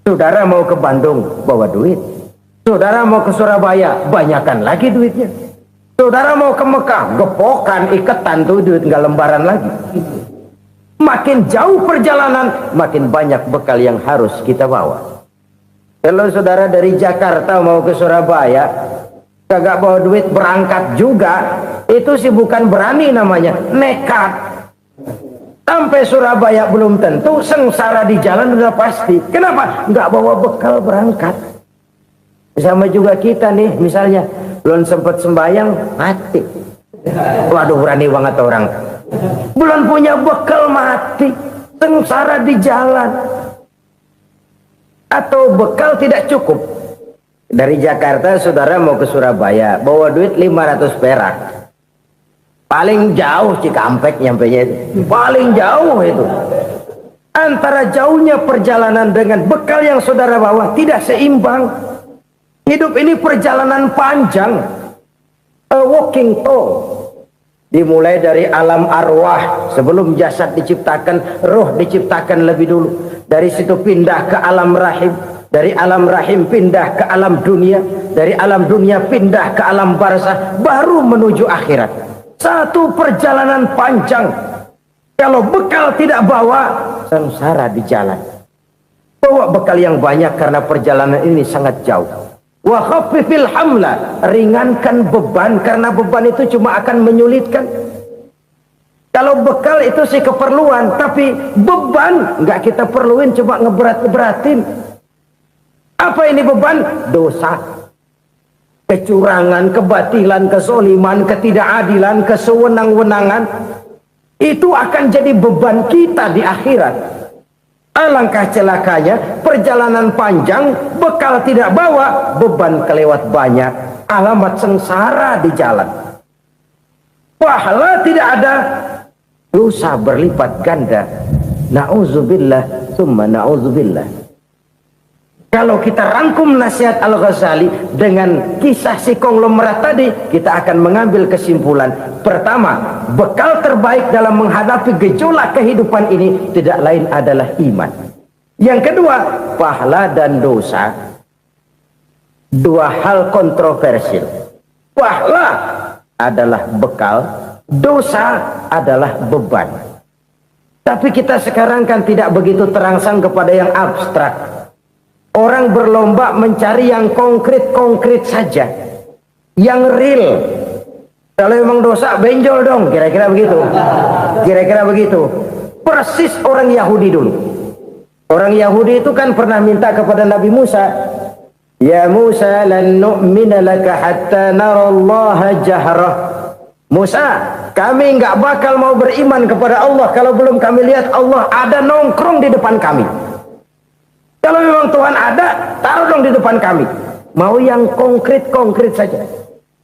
Saudara mau ke Bandung, bawa duit. Saudara mau ke Surabaya, banyakan lagi duitnya. Saudara mau ke Mekah, gepokan, iketan tuh duit nggak lembaran lagi. Makin jauh perjalanan, makin banyak bekal yang harus kita bawa. Kalau saudara dari Jakarta mau ke Surabaya, kagak bawa duit berangkat juga, itu sih bukan berani namanya, nekat. Sampai Surabaya belum tentu, sengsara di jalan udah pasti. Kenapa? Nggak bawa bekal berangkat. Sama juga kita nih, misalnya belum sempat sembahyang, mati. Waduh, berani banget orang. Belum punya bekal, mati. Sengsara di jalan. Atau bekal tidak cukup. Dari Jakarta saudara mau ke Surabaya, bawa duit 500 perak. Paling jauh Cikampek nyampenya itu. Paling jauh itu. Antara jauhnya perjalanan dengan bekal yang saudara bawa tidak seimbang. Hidup ini perjalanan panjang. A walking tour. Dimulai dari alam arwah, sebelum jasad diciptakan, roh diciptakan lebih dulu. Dari situ pindah ke alam rahim. Dari alam rahim pindah ke alam dunia. Dari alam dunia pindah ke alam barzah. Baru menuju akhirat. Satu perjalanan panjang. Kalau bekal tidak bawa, sengsara di jalan. Bawa bekal yang banyak karena perjalanan ini sangat jauh. Wa khaffifil hamla, ringankan beban karena beban itu cuma akan menyulitkan. Kalau bekal itu sih keperluan, tapi beban nggak kita perluin, coba ngeberat-beratin. Apa ini beban? Dosa, kecurangan, kebatilan, kezoliman, ketidakadilan, kesewenang-wenangan. Itu akan jadi beban kita di akhirat. Alangkah celakanya, perjalanan panjang, bekal tidak bawa, beban kelewat banyak, alamat sengsara di jalan. Pahala tidak ada, dosa berlipat ganda. Na'udzubillah, summa na'udzubillah. Kalau kita rangkum nasihat Al-Ghazali dengan kisah si konglomerat tadi, kita akan mengambil kesimpulan. Pertama, bekal terbaik dalam menghadapi gejolak kehidupan ini tidak lain adalah iman. Yang kedua, pahala dan dosa. Dua hal kontroversial. Pahala adalah bekal, dosa adalah beban. Tapi kita sekarang kan tidak begitu terangsang kepada yang abstrak. Orang berlomba mencari yang konkret-konkret saja, yang real. Kalau memang dosa, benjol dong, kira-kira begitu. Kira-kira begitu. Persis orang Yahudi dulu. Orang Yahudi itu kan pernah minta kepada Nabi Musa, Ya Musa, lan nu'mina laka hatta narallaha jahrah. Musa, kami nggak bakal mau beriman kepada Allah kalau belum kami lihat Allah ada nongkrong di depan kami. Kalau memang Tuhan ada, taruh dong di depan kami. Mau yang konkret-konkret saja.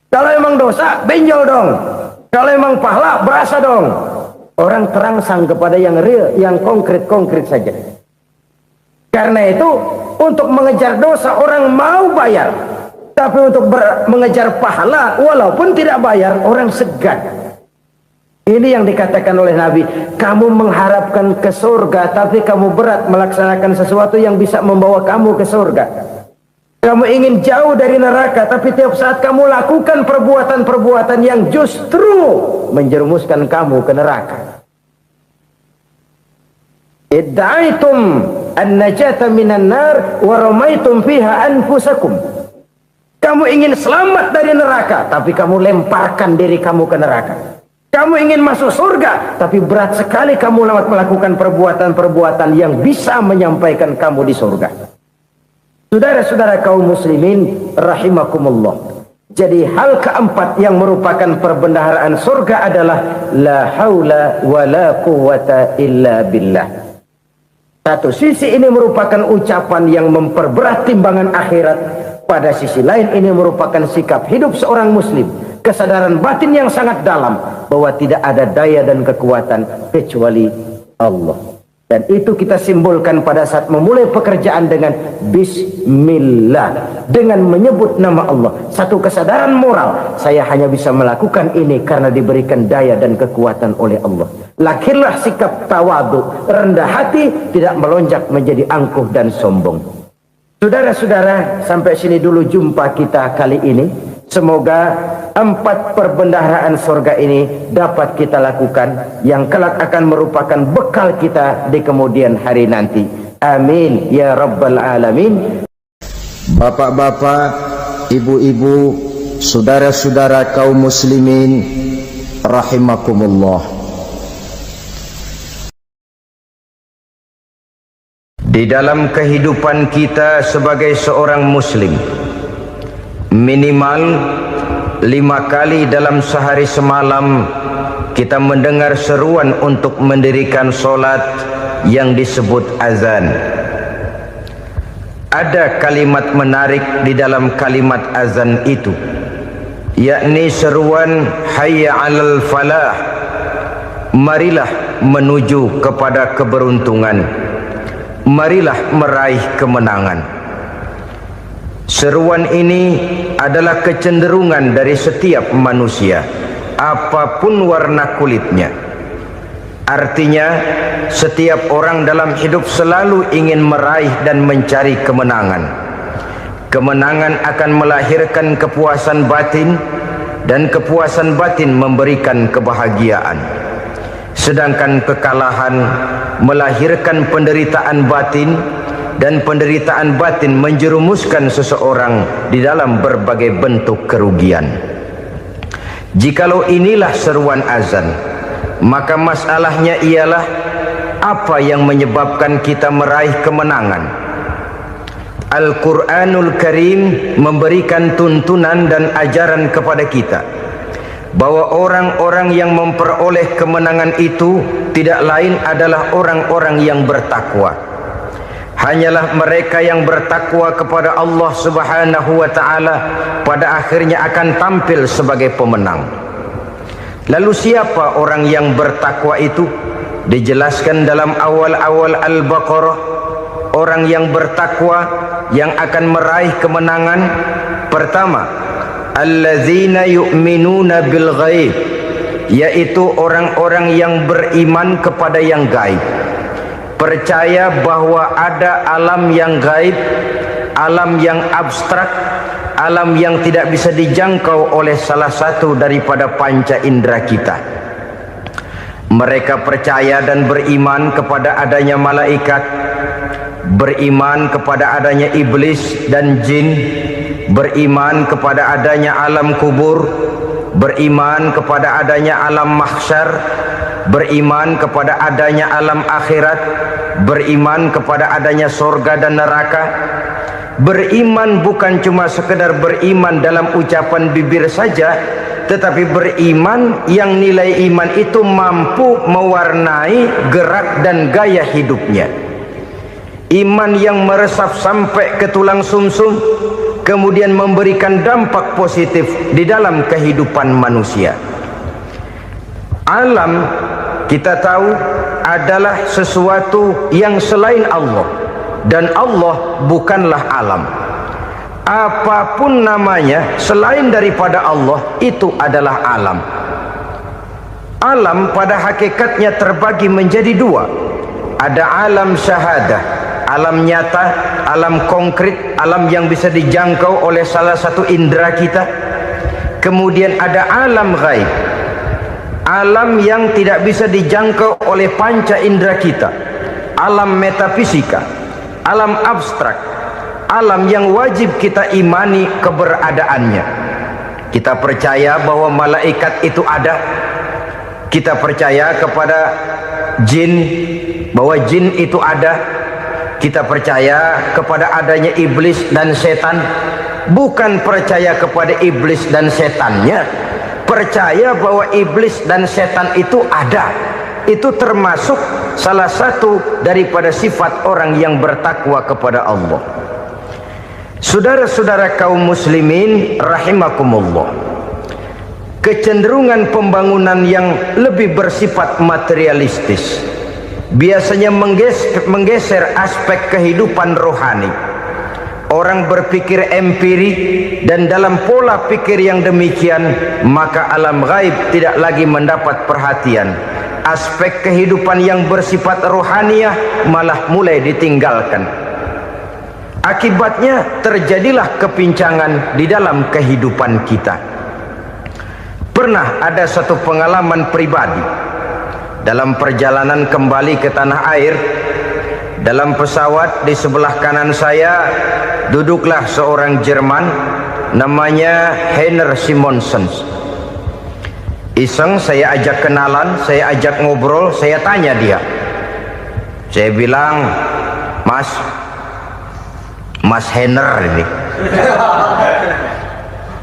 Kalau memang dosa, benjol dong. Kalau memang pahala, berasa dong. Orang terangsang kepada yang real, yang konkret-konkret saja. Karena itu, untuk mengejar dosa, orang mau bayar. Tapi untuk mengejar pahala, walaupun tidak bayar, orang segan. Ini yang dikatakan oleh Nabi, kamu mengharapkan ke surga, tapi kamu berat melaksanakan sesuatu yang bisa membawa kamu ke surga. Kamu ingin jauh dari neraka, tapi tiap saat kamu lakukan perbuatan-perbuatan yang justru menjerumuskan kamu ke neraka. Idda'aitum an-najata minan nar wa ramaitum fiha anfusakum. Kamu ingin selamat dari neraka, tapi kamu lemparkan diri kamu ke neraka. Kamu ingin masuk surga, tapi berat sekali kamu melakukan perbuatan-perbuatan yang bisa menyampaikan kamu di surga. Saudara-saudara kaum muslimin rahimakumullah. Jadi hal keempat yang merupakan perbendaharaan surga adalah la haula wa la quwwata illa billah. Satu sisi ini merupakan ucapan yang memperberat timbangan akhirat. Pada sisi lain ini merupakan sikap hidup seorang muslim. Kesadaran batin yang sangat dalam bahwa tidak ada daya dan kekuatan kecuali Allah. Dan itu kita simbolkan pada saat memulai pekerjaan dengan Bismillah, dengan menyebut nama Allah. Satu kesadaran moral, saya hanya bisa melakukan ini karena diberikan daya dan kekuatan oleh Allah. Lahirlah sikap tawadu, rendah hati, tidak melonjak menjadi angkuh dan sombong. Saudara-saudara, sampai sini dulu jumpa kita kali ini. Semoga 4 perbendaharaan surga ini dapat kita lakukan, yang kelak akan merupakan bekal kita di kemudian hari nanti. Amin ya rabbal alamin.
Bapak-bapak, ibu-ibu,
saudara-saudara kaum muslimin rahimakumullah. Di dalam kehidupan kita sebagai seorang muslim, minimal 5 kali dalam sehari semalam kita mendengar seruan untuk mendirikan solat yang disebut azan. Ada kalimat menarik di dalam kalimat azan itu, yakni seruan hayya 'alal falah, marilah menuju kepada keberuntungan, marilah meraih kemenangan. Seruan ini adalah kecenderungan dari setiap manusia, apapun warna kulitnya. Artinya, setiap orang dalam hidup selalu ingin meraih dan mencari kemenangan. Kemenangan akan melahirkan kepuasan batin, dan kepuasan batin memberikan kebahagiaan. Sedangkan kekalahan melahirkan penderitaan batin, dan penderitaan batin menjerumuskan seseorang di dalam berbagai bentuk kerugian. Jikalau inilah seruan azan, maka masalahnya ialah apa yang menyebabkan kita meraih kemenangan. Al-Quranul Karim memberikan tuntunan dan ajaran kepada kita bahwa orang-orang yang memperoleh kemenangan itu tidak lain adalah orang-orang yang bertakwa. Hanyalah mereka yang bertakwa kepada Allah Subhanahu wa ta'ala pada akhirnya akan tampil sebagai pemenang. Lalu siapa orang yang bertakwa itu? Dijelaskan dalam awal-awal Al-Baqarah, orang yang bertakwa yang akan meraih kemenangan. Pertama, allazina yu'minuna bil ghaib, yaitu orang-orang yang beriman kepada yang gaib, percaya bahwa ada alam yang gaib, alam yang abstrak, alam yang tidak bisa dijangkau oleh salah satu daripada panca indera kita. Mereka percaya dan beriman kepada adanya malaikat, beriman kepada adanya iblis dan jin, beriman kepada adanya alam kubur, beriman kepada adanya alam mahsyar, beriman kepada adanya alam akhirat, beriman kepada adanya surga dan neraka. Beriman bukan cuma sekedar beriman dalam ucapan bibir saja, tetapi beriman yang nilai iman itu mampu mewarnai gerak dan gaya hidupnya. Iman yang meresap sampai ke tulang sumsum, kemudian memberikan dampak positif di dalam kehidupan manusia. Alam, kita tahu, adalah sesuatu yang selain Allah, dan Allah bukanlah alam. Apapun namanya selain daripada Allah, itu adalah alam. Alam pada hakikatnya terbagi menjadi dua. Ada alam syahadah, alam nyata, alam konkret, alam yang bisa dijangkau oleh salah satu indera kita. Kemudian ada alam ghaib, alam yang tidak bisa dijangkau oleh panca indera kita, alam metafisika, alam abstrak, alam yang wajib kita imani keberadaannya. Kita percaya bahwa malaikat itu ada, kita percaya kepada jin, bahwa jin itu ada, kita percaya kepada adanya iblis dan setan. Bukan percaya kepada iblis dan setannya, percaya bahwa iblis dan setan itu ada. Itu termasuk salah satu daripada sifat orang yang bertakwa kepada Allah. Saudara-saudara kaum muslimin rahimakumullah, kecenderungan pembangunan yang lebih bersifat materialistis biasanya menggeser aspek kehidupan rohani. Orang berpikir empiri, dan dalam pola pikir yang demikian, maka alam gaib tidak lagi mendapat perhatian. Aspek kehidupan yang bersifat rohaniah malah mulai ditinggalkan. Akibatnya terjadilah kepincangan di dalam kehidupan kita. Pernah ada satu pengalaman pribadi dalam perjalanan kembali ke tanah air. Dalam pesawat di sebelah kanan saya duduklah seorang Jerman namanya Heiner Simonsen. Iseng saya ajak kenalan, saya ajak ngobrol, saya tanya dia. Saya bilang, Mas Heiner ini,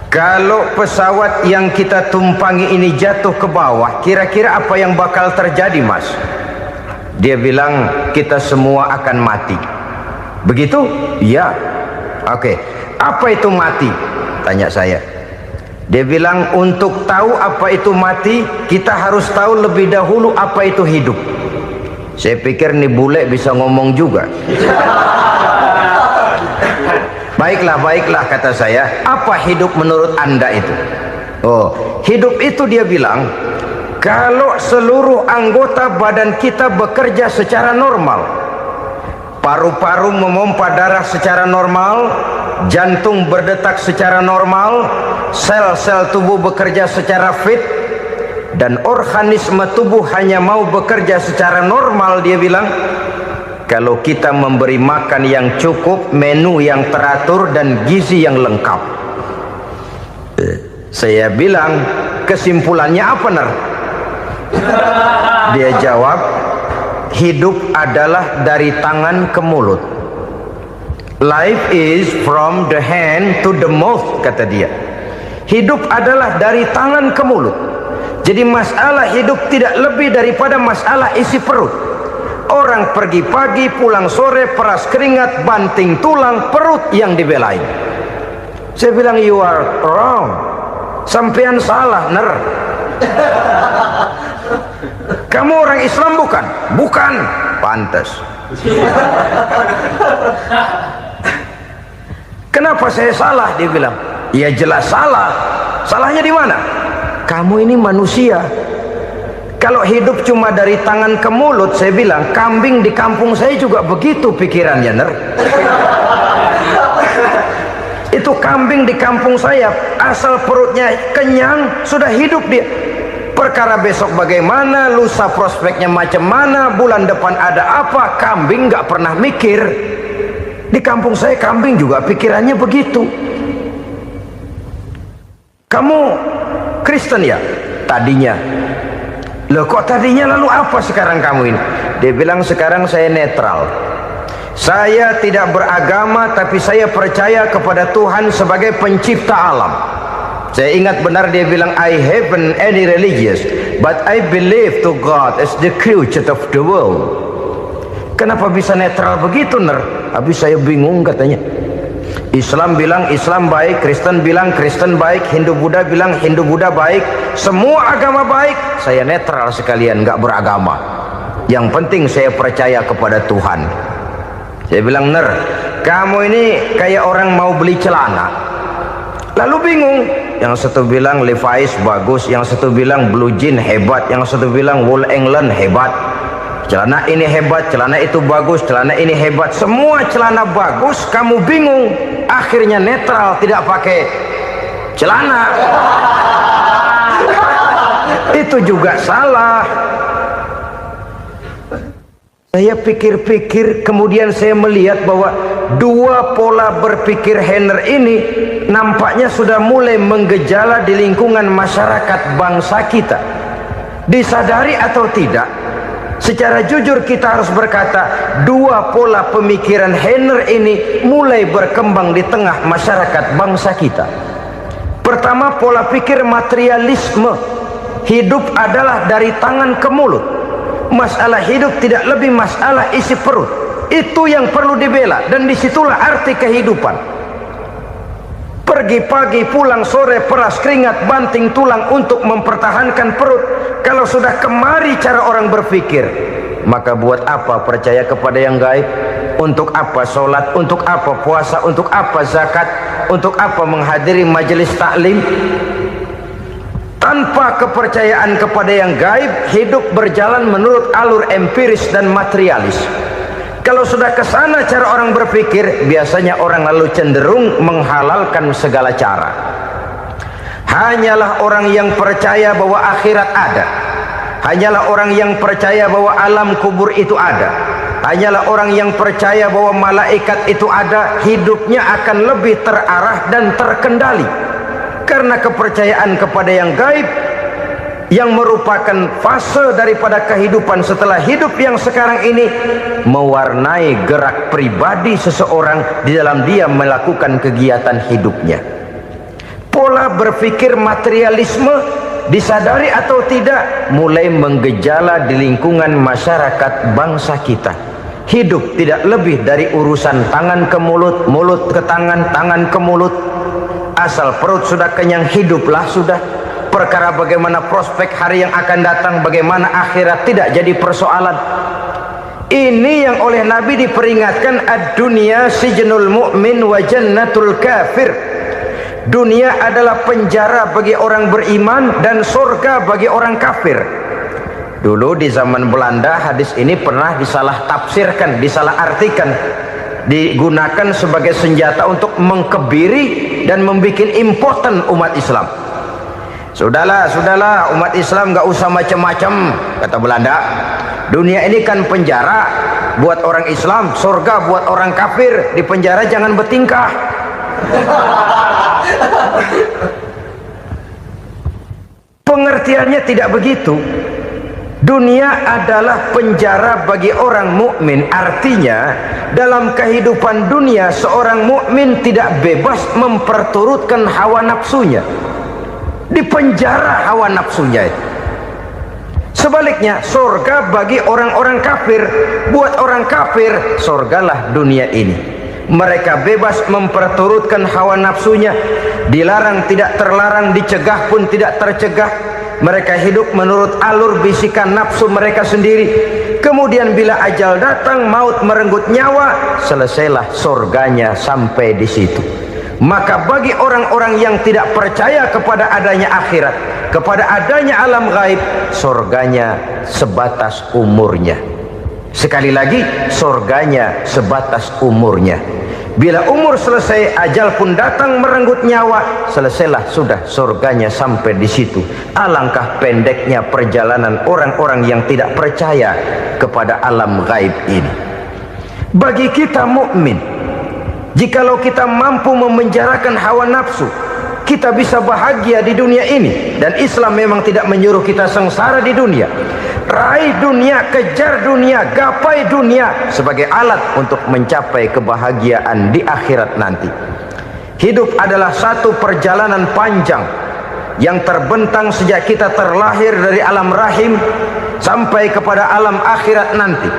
kalau pesawat yang kita tumpangi ini jatuh ke bawah, kira-kira apa yang bakal terjadi, Mas? Dia bilang, kita semua akan mati. Begitu? Iya. Oke. Apa itu mati? Tanya saya. Dia bilang, untuk tahu apa itu mati, kita harus tahu lebih dahulu apa itu hidup. Saya pikir nih bule bisa ngomong juga. Baiklah kata saya. Apa hidup menurut Anda itu? Oh, hidup itu dia bilang, kalau seluruh anggota badan kita bekerja secara normal, paru-paru memompa darah secara normal, jantung berdetak secara normal, sel-sel tubuh bekerja secara fit, dan organisme tubuh hanya mau bekerja secara normal, dia bilang, kalau kita memberi makan yang cukup, menu yang teratur, dan gizi yang lengkap. Saya bilang, kesimpulannya apa, Ner? Dia jawab, hidup adalah dari tangan ke mulut. Life is from the hand to the mouth, kata dia. Hidup adalah dari tangan ke mulut. Jadi masalah hidup tidak lebih daripada masalah isi perut. Orang pergi pagi, pulang sore, peras keringat, banting tulang, perut yang dibelain. Saya bilang, you are wrong. Sampean salah, Ner. Kamu orang Islam bukan? Bukan. Pantas. Kenapa saya salah? Dia bilang, ya jelas salah. Salahnya di mana? Kamu ini manusia. Kalau hidup cuma dari tangan ke mulut, saya bilang, kambing di kampung saya juga begitu pikirannya, Ner. Itu kambing di kampung saya, asal perutnya kenyang, sudah hidup dia. Perkara besok bagaimana, lusa prospeknya macam mana, bulan depan ada apa, kambing nggak pernah mikir. Di kampung saya kambing juga pikirannya begitu. Kamu Kristen ya? Tadinya. Loh kok tadinya, lalu apa sekarang kamu ini? Dia bilang, sekarang saya netral. Saya tidak beragama, tapi saya percaya kepada Tuhan sebagai pencipta alam. Saya ingat benar dia bilang, I haven't any religious, but I believe to God as the creator of the world. Kenapa bisa netral begitu, Ner? Habis saya bingung katanya. Islam bilang Islam baik, Kristen bilang Kristen baik, Hindu Buddha bilang Hindu Buddha baik, semua agama baik. Saya netral sekalian, nggak beragama. Yang penting saya percaya kepada Tuhan. Saya bilang, Ner, kamu ini kayak orang mau beli celana, lalu bingung. Yang satu bilang Levi's bagus, yang satu bilang Blue Jean hebat, yang satu bilang Wool England hebat. Celana ini hebat, celana itu bagus, celana ini hebat, semua celana bagus, kamu bingung. Akhirnya netral, tidak pakai celana. Itu juga salah. Saya pikir-pikir, kemudian saya melihat bahwa dua pola berpikir Heiner ini nampaknya sudah mulai menggejala di lingkungan masyarakat bangsa kita. Disadari atau tidak, secara jujur kita harus berkata, dua pola pemikiran Heiner ini mulai berkembang di tengah masyarakat bangsa kita. Pertama, pola pikir materialisme. Hidup adalah dari tangan ke mulut. Masalah hidup tidak lebih masalah isi perut. Itu yang perlu dibela, dan disitulah arti kehidupan. Pergi pagi, pulang sore, peras keringat, banting tulang untuk mempertahankan perut. Kalau sudah kemari cara orang berpikir, maka buat apa percaya kepada yang gaib? Untuk apa sholat? Untuk apa puasa? Untuk apa zakat? Untuk apa menghadiri majelis taklim? Tanpa kepercayaan kepada yang gaib, hidup berjalan menurut alur empiris dan materialis. Kalau sudah ke sana cara orang berpikir, biasanya orang lalu cenderung menghalalkan segala cara. Hanyalah orang yang percaya bahwa akhirat ada, hanyalah orang yang percaya bahwa alam kubur itu ada, hanyalah orang yang percaya bahwa malaikat itu ada, hidupnya akan lebih terarah dan terkendali. Karena kepercayaan kepada yang gaib, yang merupakan fase daripada kehidupan setelah hidup yang sekarang ini, mewarnai gerak pribadi seseorang di dalam dia melakukan kegiatan hidupnya. Pola berpikir materialisme, disadari atau tidak, mulai menggejala di lingkungan masyarakat bangsa kita. Hidup tidak lebih dari urusan tangan ke mulut, mulut ke tangan, tangan ke mulut. Asal perut sudah kenyang, hiduplah sudah. Perkara bagaimana prospek hari yang akan datang, bagaimana akhirat, tidak jadi persoalan. Ini yang oleh Nabi diperingatkan, ad-dunya sijnul mu'min wa jannatul kafir. Dunia adalah penjara bagi orang beriman dan surga bagi orang kafir. Dulu di zaman Belanda hadis ini pernah disalah tafsirkan, disalah artikan, digunakan sebagai senjata untuk mengkebiri dan membuat impoten umat Islam. Sudahlah umat Islam gak usah macam-macam, kata Belanda. Dunia ini kan penjara buat orang Islam, surga buat orang kafir. Di penjara jangan bertingkah. Pengertiannya tidak begitu. Dunia adalah penjara bagi orang mukmin. Artinya dalam kehidupan dunia seorang mukmin tidak bebas memperturutkan hawa nafsunya. Di penjara hawa nafsunya itu. Sebaliknya surga bagi orang-orang kafir. Buat orang kafir surgalah dunia ini. Mereka bebas memperturutkan hawa nafsunya, dilarang tidak terlarang, dicegah pun tidak tercegah. Mereka hidup menurut alur bisikan nafsu mereka sendiri. Kemudian bila ajal datang, maut merenggut nyawa, selesailah surganya sampai di situ. Maka bagi orang-orang yang tidak percaya kepada adanya akhirat, kepada adanya alam gaib, surganya sebatas umurnya. Sekali lagi, surganya sebatas umurnya. Bila umur selesai, ajal pun datang merenggut nyawa, selesailah sudah surganya sampai di situ. Alangkah pendeknya perjalanan orang-orang yang tidak percaya kepada alam gaib ini. Bagi kita mukmin, jikalau kita mampu memenjarakan hawa nafsu, kita bisa bahagia di dunia ini. Dan Islam memang tidak menyuruh kita sengsara di dunia. Raih dunia, kejar dunia, gapai dunia sebagai alat untuk mencapai kebahagiaan di akhirat nanti. Hidup adalah satu perjalanan panjang yang terbentang sejak kita terlahir dari alam rahim sampai kepada alam akhirat nanti.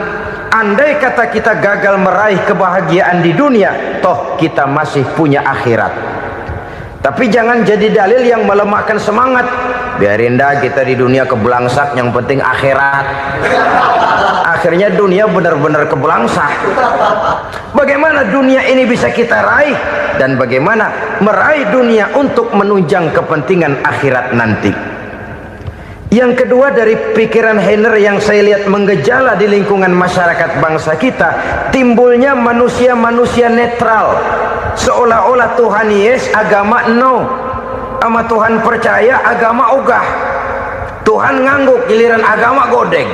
Andai kata kita gagal meraih kebahagiaan di dunia, toh kita masih punya akhirat. Tapi jangan jadi dalil yang melemahkan semangat. Biarin dah kita di dunia kebelangsak, yang penting akhirat. Akhirnya dunia benar-benar kebelangsak. Bagaimana dunia ini bisa kita raih, dan bagaimana meraih dunia untuk menunjang kepentingan akhirat nanti. Yang kedua, dari pikiran Heiner yang saya lihat menggejala di lingkungan masyarakat bangsa kita, timbulnya manusia-manusia netral. Seolah-olah Tuhan yes, agama no. Sama Tuhan percaya, agama ogah. Tuhan ngangguk, giliran agama godeng.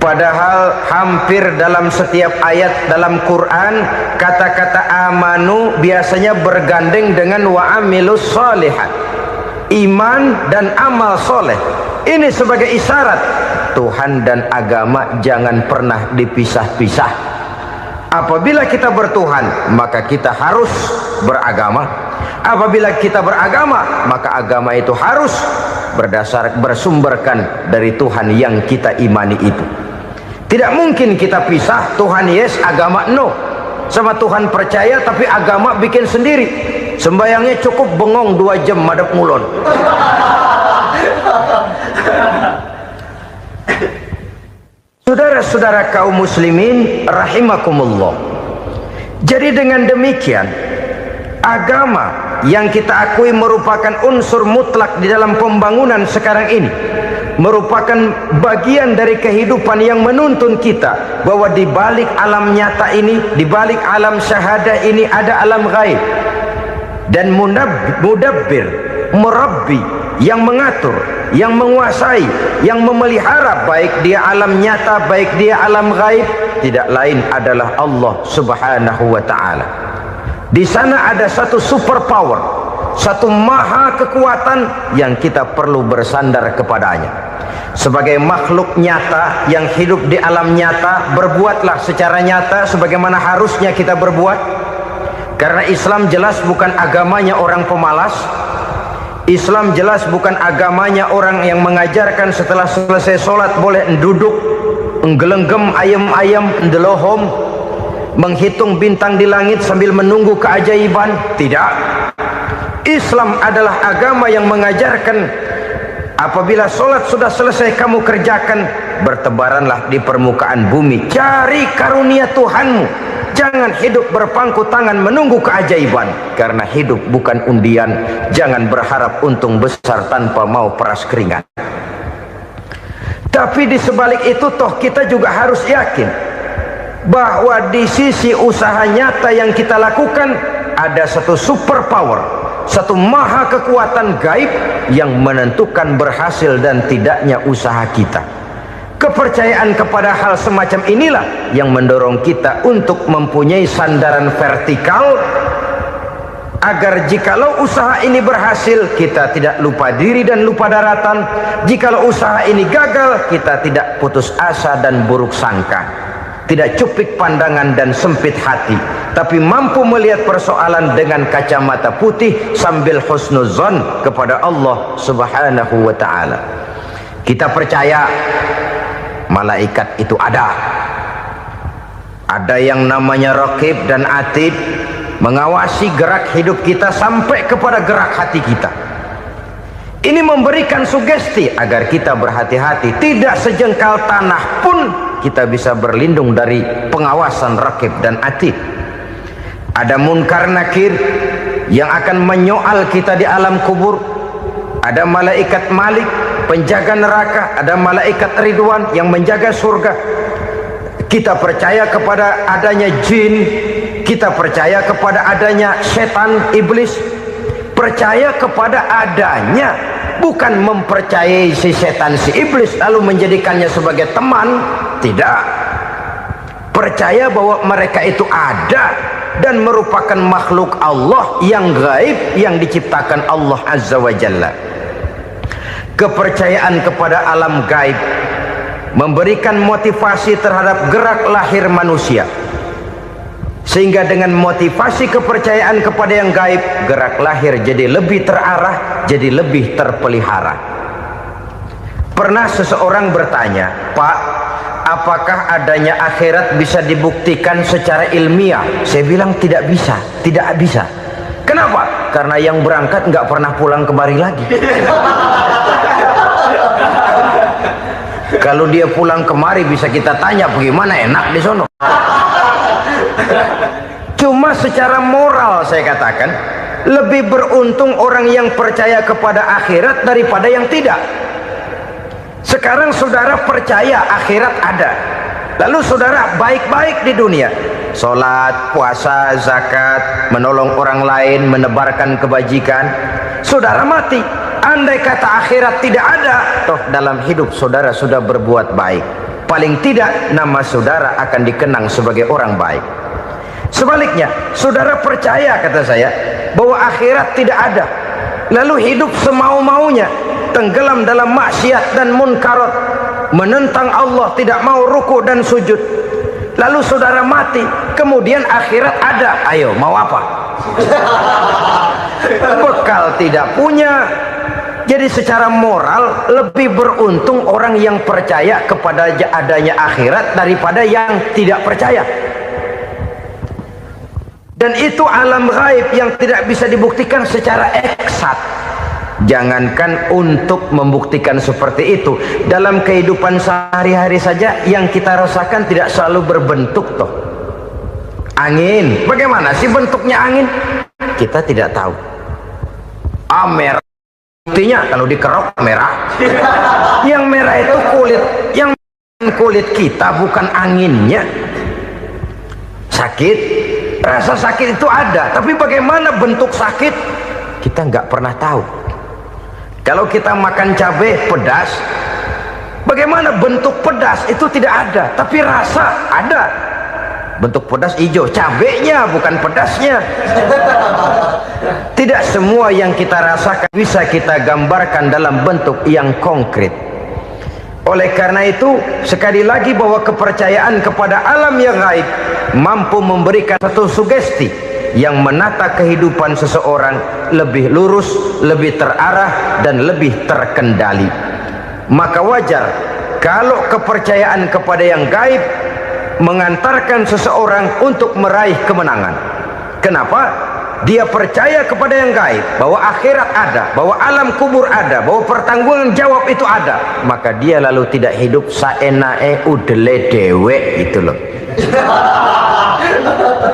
Padahal hampir dalam setiap ayat dalam Quran, kata-kata amanu biasanya bergandeng dengan wa amilus sholihat. Iman dan amal soleh. Ini sebagai isyarat Tuhan dan agama jangan pernah dipisah-pisah. Apabila kita bertuhan, maka kita harus beragama. Apabila kita beragama, maka agama itu harus bersumberkan dari Tuhan yang kita imani itu. Tidak mungkin kita pisah, Tuhan yes, agama no. Sama Tuhan percaya tapi agama bikin sendiri. Sembayangnya cukup bengong 2 jam madep mulon. Saudara-saudara kaum muslimin rahimakumullah. Jadi dengan demikian, agama yang kita akui merupakan unsur mutlak di dalam pembangunan sekarang ini, merupakan bagian dari kehidupan yang menuntun kita bahwa di balik alam nyata ini, di balik alam syahadah ini ada alam gaib. Dan mudabbir, murabbi, yang mengatur, yang menguasai, yang memelihara, baik dia alam nyata, baik dia alam gaib, tidak lain adalah Allah Subhanahu wa ta'ala. Di sana ada satu super power, satu maha kekuatan yang kita perlu bersandar kepadanya. Sebagai makhluk nyata yang hidup di alam nyata, berbuatlah secara nyata sebagaimana harusnya kita berbuat. Karena Islam jelas bukan agamanya orang pemalas. Islam jelas bukan agamanya orang yang mengajarkan setelah selesai sholat boleh duduk, nggelenggem ayam-ayam, ndelohom, menghitung bintang di langit sambil menunggu keajaiban. Tidak. Islam adalah agama yang mengajarkan apabila sholat sudah selesai kamu kerjakan, bertebaranlah di permukaan bumi, cari karunia Tuhanmu. Jangan hidup berpangku tangan menunggu keajaiban, karena hidup bukan undian. Jangan berharap untung besar tanpa mau peras keringat. Tapi di sebalik itu toh kita juga harus yakin bahwa di sisi usaha nyata yang kita lakukan ada satu super power, satu maha kekuatan gaib yang menentukan berhasil dan tidaknya usaha kita. Kepercayaan kepada hal semacam inilah yang mendorong kita untuk mempunyai sandaran vertikal, agar jikalau usaha ini berhasil, kita tidak lupa diri dan lupa daratan. Jikalau usaha ini gagal, kita tidak putus asa dan buruk sangka, tidak cupik pandangan dan sempit hati, tapi mampu melihat persoalan dengan kacamata putih sambil husnuzon kepada Allah Subhanahu wa ta'ala. Kita percaya malaikat itu ada yang namanya Raqib dan Atid, mengawasi gerak hidup kita sampai kepada gerak hati kita. Ini memberikan sugesti agar kita berhati-hati, tidak sejengkal tanah pun kita bisa berlindung dari pengawasan Raqib dan Atid. Ada Munkar Nakir yang akan menyoal kita di alam kubur. Ada malaikat Malik, penjaga neraka. Ada malaikat Ridwan yang menjaga surga. Kita percaya kepada adanya jin, kita percaya kepada adanya setan, iblis. Percaya kepada adanya, bukan mempercayai si setan, si iblis lalu menjadikannya sebagai teman. Tidak. Percaya bahwa mereka itu ada dan merupakan makhluk Allah yang gaib, yang diciptakan Allah Azza wa Jalla. Kepercayaan kepada alam gaib memberikan motivasi terhadap gerak lahir manusia, sehingga dengan motivasi kepercayaan kepada yang gaib, gerak lahir jadi lebih terarah, jadi lebih terpelihara. Pernah seseorang bertanya, "Pak, apakah adanya akhirat bisa dibuktikan secara ilmiah?" Saya bilang tidak bisa, tidak bisa. Kenapa? Karena yang berangkat nggak pernah pulang kemari lagi. Kalau dia pulang kemari bisa kita tanya bagaimana enak di sono. Cuma secara moral saya katakan, lebih beruntung orang yang percaya kepada akhirat daripada yang tidak. Sekarang saudara percaya akhirat ada, lalu saudara baik-baik di dunia, sholat, puasa, zakat, menolong orang lain, menebarkan kebajikan. Saudara mati, andai kata akhirat tidak ada, toh dalam hidup saudara sudah berbuat baik, paling tidak nama saudara akan dikenang sebagai orang baik. Sebaliknya, saudara percaya, kata saya, bahwa akhirat tidak ada, lalu hidup semau-maunya, tenggelam dalam maksiat dan munkarat, menentang Allah, tidak mau ruku dan sujud, lalu saudara mati, kemudian akhirat ada, ayo mau apa? Bekal tidak punya. Jadi secara moral lebih beruntung orang yang percaya kepada adanya akhirat daripada yang tidak percaya. Dan itu alam gaib yang tidak bisa dibuktikan secara eksat. Jangankan untuk membuktikan seperti itu, dalam kehidupan sehari-hari saja yang kita rasakan tidak selalu berbentuk toh. Angin, bagaimana sih bentuknya angin? Kita tidak tahu. Merah, buktinya kalau dikerok merah. Yang merah itu kulit, yang kulit kita bukan anginnya. Sakit, rasa sakit itu ada, tapi bagaimana bentuk sakit kita nggak pernah tahu. Kalau kita makan cabai pedas, bagaimana bentuk pedas itu tidak ada, tapi rasa ada. Bentuk pedas hijau, cabenya bukan pedasnya. Tidak semua yang kita rasakan bisa kita gambarkan dalam bentuk yang konkret. Oleh karena itu, sekali lagi bahwa kepercayaan kepada alam yang gaib mampu memberikan satu sugesti yang menata kehidupan seseorang lebih lurus, lebih terarah, dan lebih terkendali. Maka wajar kalau kepercayaan kepada yang gaib mengantarkan seseorang untuk meraih kemenangan. Kenapa? Dia percaya kepada yang gaib, bahwa akhirat ada, bahwa alam kubur ada, bahwa pertanggungan jawab itu ada. Maka dia lalu tidak hidup saenae udele dewe, itu loh.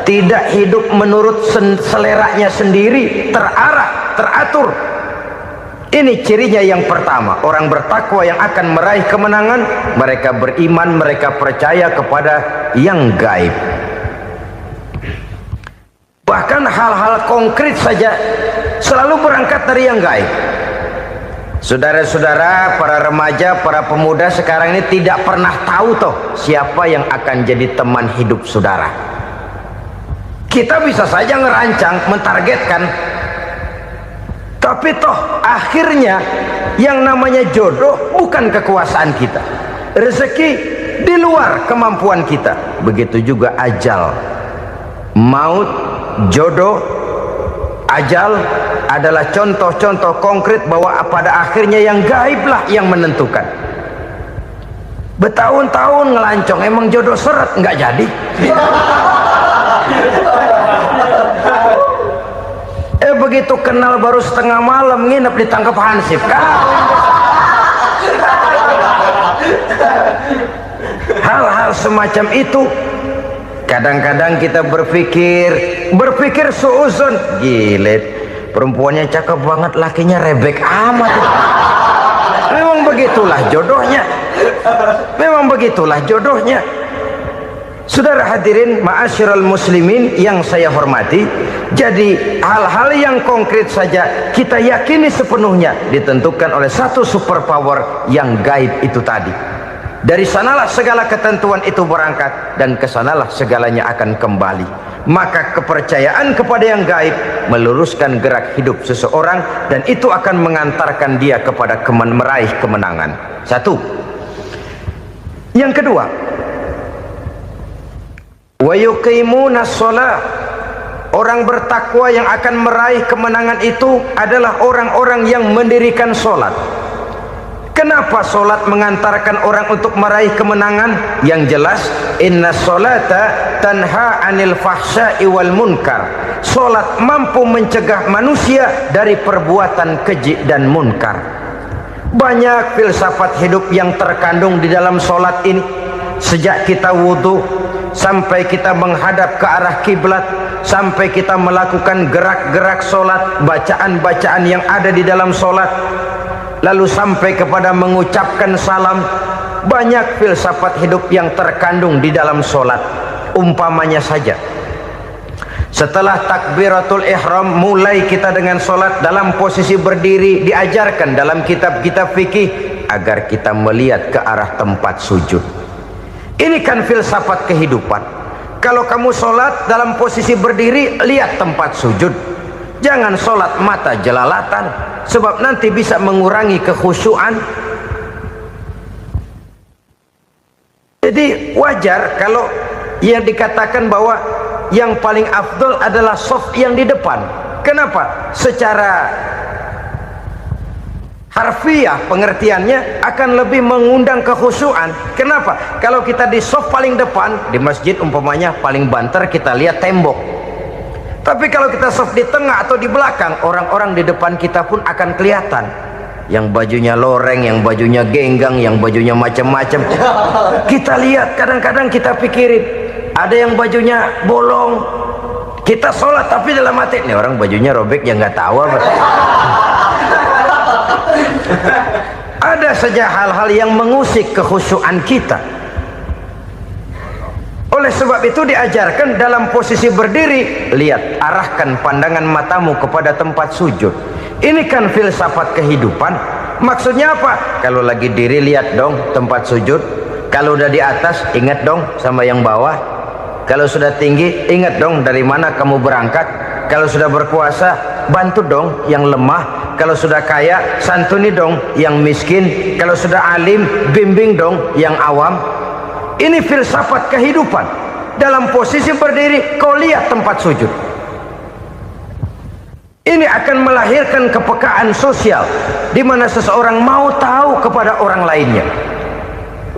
Tidak hidup menurut seleranya sendiri, terarah, teratur. Ini cirinya yang pertama. Orang bertakwa yang akan meraih kemenangan, mereka beriman, mereka percaya kepada yang gaib. Bahkan hal-hal konkret saja selalu berangkat dari yang gaib. Saudara-saudara, para remaja, para pemuda sekarang ini tidak pernah tahu toh siapa yang akan jadi teman hidup saudara. Kita bisa saja ngerancang, mentargetkan, tapi toh akhirnya yang namanya jodoh bukan kekuasaan kita. Rezeki di luar kemampuan kita. Begitu juga ajal, maut, jodoh, ajal adalah contoh-contoh konkret bahwa pada akhirnya yang gaib lah yang menentukan. Bertahun-tahun ngelancong, emang jodoh seret, nggak jadi. Begitu kenal baru setengah malam nginep ditangkap hansip kan. Hal-hal semacam itu kadang-kadang kita berpikir suuzon, gilet, perempuannya cakep banget, lakinya rebek amat. Memang begitulah jodohnya. Memang begitulah jodohnya. Saudara hadirin ma'asyiral muslimin yang saya hormati, jadi hal-hal yang konkret saja kita yakini sepenuhnya ditentukan oleh satu superpower yang gaib itu tadi. Dari sanalah segala ketentuan itu berangkat dan kesanalah segalanya akan kembali. Maka kepercayaan kepada yang gaib meluruskan gerak hidup seseorang dan itu akan mengantarkan dia kepada meraih kemenangan. Satu. Yang kedua, wa yuqimuna shalah. Orang bertakwa yang akan meraih kemenangan itu adalah orang-orang yang mendirikan sholat. Kenapa sholat mengantarkan orang untuk meraih kemenangan? Yang jelas, inna sholata tanha anil fahsya'i wal munkar. Sholat mampu mencegah manusia dari perbuatan keji dan munkar. Banyak filsafat hidup yang terkandung di dalam sholat ini. Sejak kita wudhu sampai kita menghadap ke arah kiblat, sampai kita melakukan gerak-gerak sholat, bacaan-bacaan yang ada di dalam sholat, lalu sampai kepada mengucapkan salam. Banyak filsafat hidup yang terkandung di dalam sholat. Umpamanya saja, setelah takbiratul ihram, mulai kita dengan sholat dalam posisi berdiri. Diajarkan dalam kitab-kitab fikih agar kita melihat ke arah tempat sujud. Ini kan filsafat kehidupan. Kalau kamu sholat dalam posisi berdiri, lihat tempat sujud. Jangan sholat mata jelalatan, sebab nanti bisa mengurangi kekhusyuan. Jadi wajar kalau yang dikatakan bahwa yang paling afdol adalah shaf yang di depan. Kenapa? Secara harfiah pengertiannya akan lebih mengundang kekhusyuan. Kenapa? Kalau kita di shaf paling depan di masjid umpamanya paling banter kita lihat tembok. Tapi kalau kita shaf di tengah atau di belakang, orang-orang di depan kita pun akan kelihatan. Yang bajunya loreng, yang bajunya genggang, yang bajunya macam-macam. Kita lihat, kadang-kadang kita pikirin, ada yang bajunya bolong. Kita sholat tapi dalam hati, nih orang bajunya robek yang nggak tahu apa. Ada saja hal-hal yang mengusik kekhusyuan kita. Oleh sebab itu diajarkan dalam posisi berdiri, lihat, arahkan pandangan matamu kepada tempat sujud. Ini kan filsafat kehidupan. Maksudnya apa? Kalau lagi diri lihat dong tempat sujud, kalau udah di atas ingat dong sama yang bawah, kalau sudah tinggi ingat dong dari mana kamu berangkat, kalau sudah berkuasa bantu dong yang lemah, kalau sudah kaya santuni dong yang miskin, kalau sudah alim bimbing dong yang awam. Ini filsafat kehidupan. Dalam posisi berdiri kau lihat tempat sujud. Ini akan melahirkan kepekaan sosial di mana seseorang mau tahu kepada orang lainnya.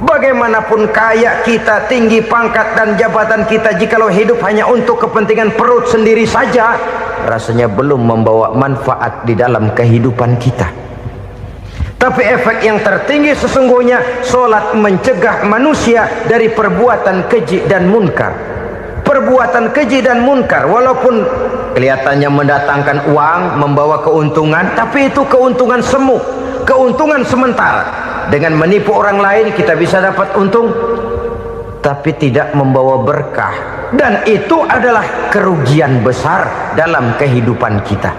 Bagaimanapun kaya kita, tinggi pangkat dan jabatan kita, jikalau hidup hanya untuk kepentingan perut sendiri saja, rasanya belum membawa manfaat di dalam kehidupan kita. Tapi efek yang tertinggi sesungguhnya, solat mencegah manusia dari perbuatan keji dan munkar. Perbuatan keji dan munkar walaupun kelihatannya mendatangkan uang, membawa keuntungan, tapi itu keuntungan semu, keuntungan sementara. Dengan menipu orang lain kita bisa dapat untung, tapi tidak membawa berkah, dan itu adalah kerugian besar dalam kehidupan kita.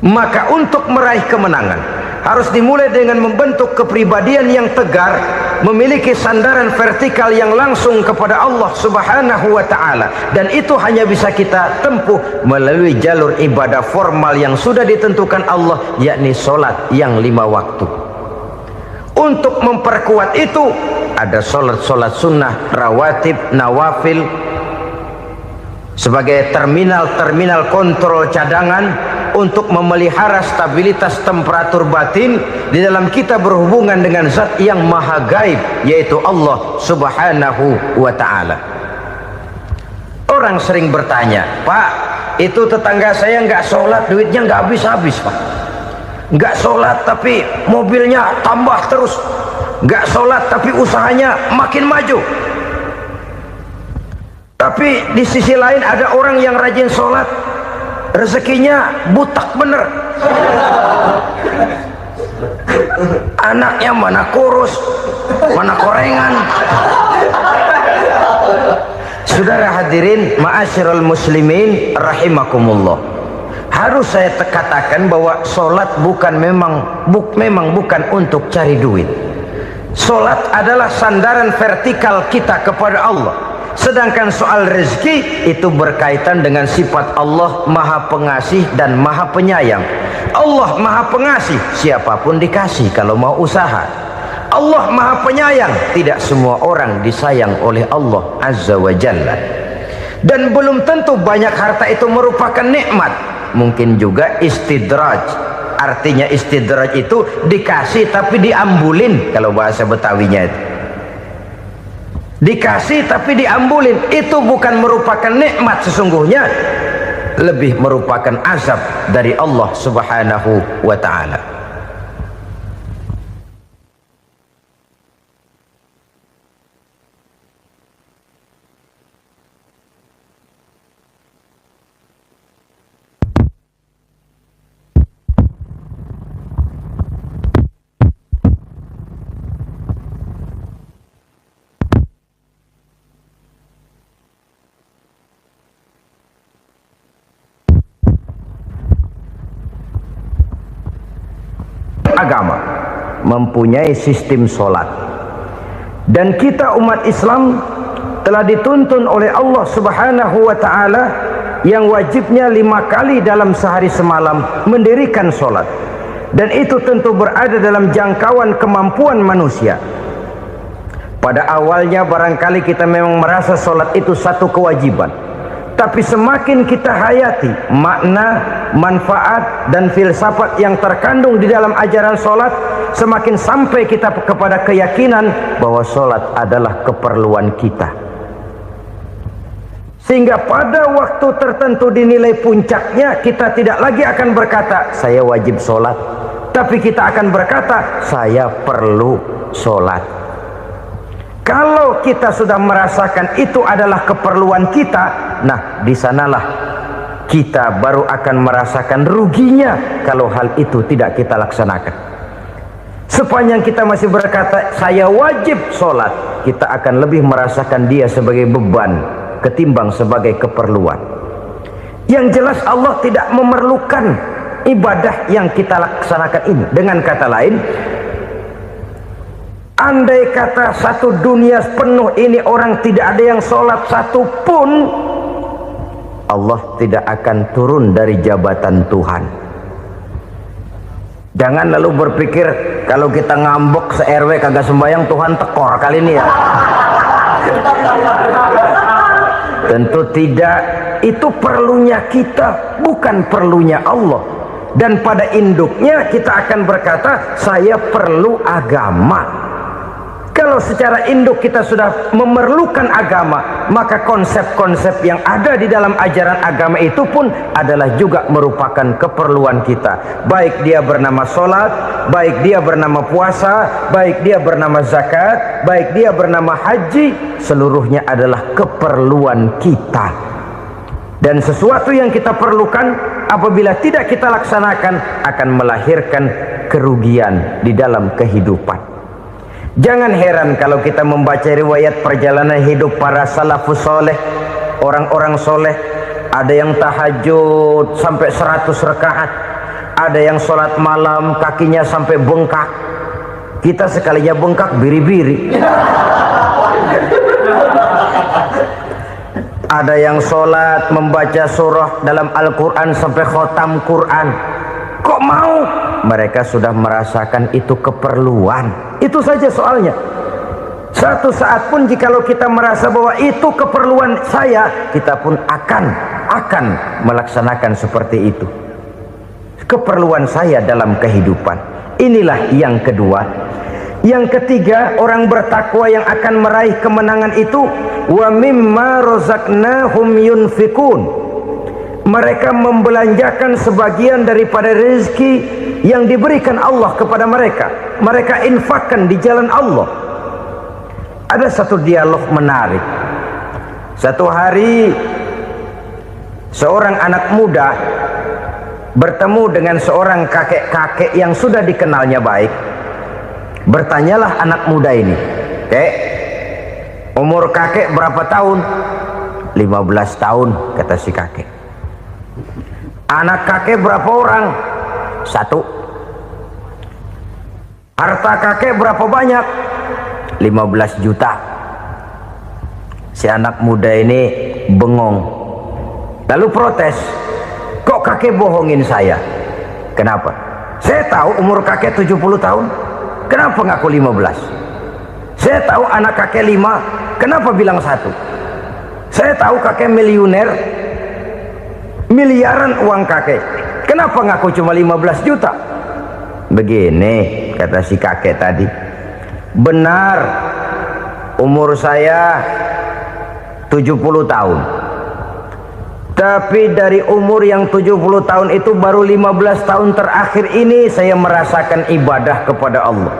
Maka untuk meraih kemenangan harus dimulai dengan membentuk kepribadian yang tegar, memiliki sandaran vertikal yang langsung kepada Allah Subhanahu wa ta'ala, dan itu hanya bisa kita tempuh melalui jalur ibadah formal yang sudah ditentukan Allah, yakni solat yang 5 waktu. Untuk memperkuat itu ada solat-solat sunnah, rawatib, nawafil sebagai terminal kontrol cadangan untuk memelihara stabilitas temperatur batin di dalam kita berhubungan dengan zat yang maha gaib, yaitu Allah Subhanahu wa ta'ala. Orang sering bertanya, Pak, itu tetangga saya nggak sholat, duitnya nggak habis-habis, Pak. Nggak sholat tapi mobilnya tambah terus, nggak sholat tapi usahanya makin maju. Tapi di sisi lain ada orang yang rajin sholat, rezekinya butak bener, anaknya mana kurus mana korengan. Saudara hadirin ma'asyiral muslimin rahimakumullah, harus saya katakan bahwa solat memang bukan untuk cari duit. Solat adalah sandaran vertikal kita kepada Allah. Sedangkan soal rezeki itu berkaitan dengan sifat Allah maha pengasih dan maha penyayang. Allah maha pengasih, siapapun dikasih kalau mau usaha. Allah maha penyayang, tidak semua orang disayang oleh Allah Azza wa Jalla. Dan belum tentu banyak harta itu merupakan nikmat. Mungkin juga istidraj. Artinya istidraj itu dikasih tapi diambulin, kalau bahasa Betawinya itu. Dikasih tapi diambulin, itu bukan merupakan nikmat sesungguhnya, lebih merupakan azab dari Allah Subhanahu wa ta'ala. Agama mempunyai sistem solat, dan kita umat Islam telah dituntun oleh Allah Subhanahu wa ta'ala yang wajibnya 5 kali dalam sehari semalam mendirikan solat, dan itu tentu berada dalam jangkauan kemampuan manusia. Pada awalnya barangkali kita memang merasa solat itu satu kewajiban, tapi semakin kita hayati makna, manfaat dan filsafat yang terkandung di dalam ajaran solat, semakin sampai kita kepada keyakinan bahwa solat adalah keperluan kita. Sehingga pada waktu tertentu dinilai puncaknya, kita tidak lagi akan berkata saya wajib solat, tapi kita akan berkata saya perlu solat. Kalau kita sudah merasakan itu adalah keperluan kita, nah di sanalah kita baru akan merasakan ruginya kalau hal itu tidak kita laksanakan. Sepanjang kita masih berkata saya wajib sholat, kita akan lebih merasakan dia sebagai beban ketimbang sebagai keperluan. Yang jelas Allah tidak memerlukan ibadah yang kita laksanakan ini. Dengan kata lain, andai kata satu dunia penuh ini orang tidak ada yang sholat satu pun, Allah tidak akan turun dari jabatan Tuhan. Jangan lalu berpikir kalau kita ngambek se-RW kagak sembahyang Tuhan tekor kali ini ya. Tentu tidak. Itu perlunya kita, bukan perlunya Allah. Dan pada induknya kita akan berkata, saya perlu agama. Kalau secara induk kita sudah memerlukan agama, maka konsep-konsep yang ada di dalam ajaran agama itu pun adalah juga merupakan keperluan kita. Baik dia bernama sholat, baik dia bernama puasa, baik dia bernama zakat, baik dia bernama haji, seluruhnya adalah keperluan kita. Dan sesuatu yang kita perlukan apabila tidak kita laksanakan akan melahirkan kerugian di dalam kehidupan. Jangan heran kalau kita membaca riwayat perjalanan hidup para salafus soleh, orang-orang soleh. Ada yang tahajud sampai 100 rakaat, ada yang sholat malam kakinya sampai bengkak. Kita sekalinya bengkak biri-biri. Ada yang sholat membaca surah dalam Al-Quran sampai khotam Quran. Kok mau? Mereka sudah merasakan itu keperluan. Itu saja soalnya. Satu saat pun jikalau kita merasa bahwa itu keperluan saya, kita pun akan melaksanakan seperti itu. Keperluan saya dalam kehidupan. Inilah yang kedua. Yang ketiga, orang bertakwa yang akan meraih kemenangan itu, wa mimma razaqnahum yunfikun. Mereka membelanjakan sebagian daripada rezeki yang diberikan Allah kepada mereka. Mereka infakkan di jalan Allah. Ada satu dialog menarik. Satu hari seorang anak muda bertemu dengan seorang kakek-kakek yang sudah dikenalnya baik. Bertanyalah anak muda ini, "Kek, umur kakek berapa tahun?" 15 tahun, kata si kakek. Anak kakek berapa orang? 1. Harta kakek berapa banyak? 15 juta. Si anak muda ini bengong, lalu protes, "Kok kakek bohongin saya?" "Kenapa?" "Saya tahu umur kakek 70 tahun. Kenapa ngaku 15? Saya tahu anak kakek 5. Kenapa bilang 1? Saya tahu kakek miliuner, miliaran uang kakek. Kenapa ngaku cuma 15 juta? Begini, kata si kakek tadi. Benar, umur saya 70 tahun. Tapi dari umur yang 70 tahun itu baru 15 tahun terakhir ini saya merasakan ibadah kepada Allah.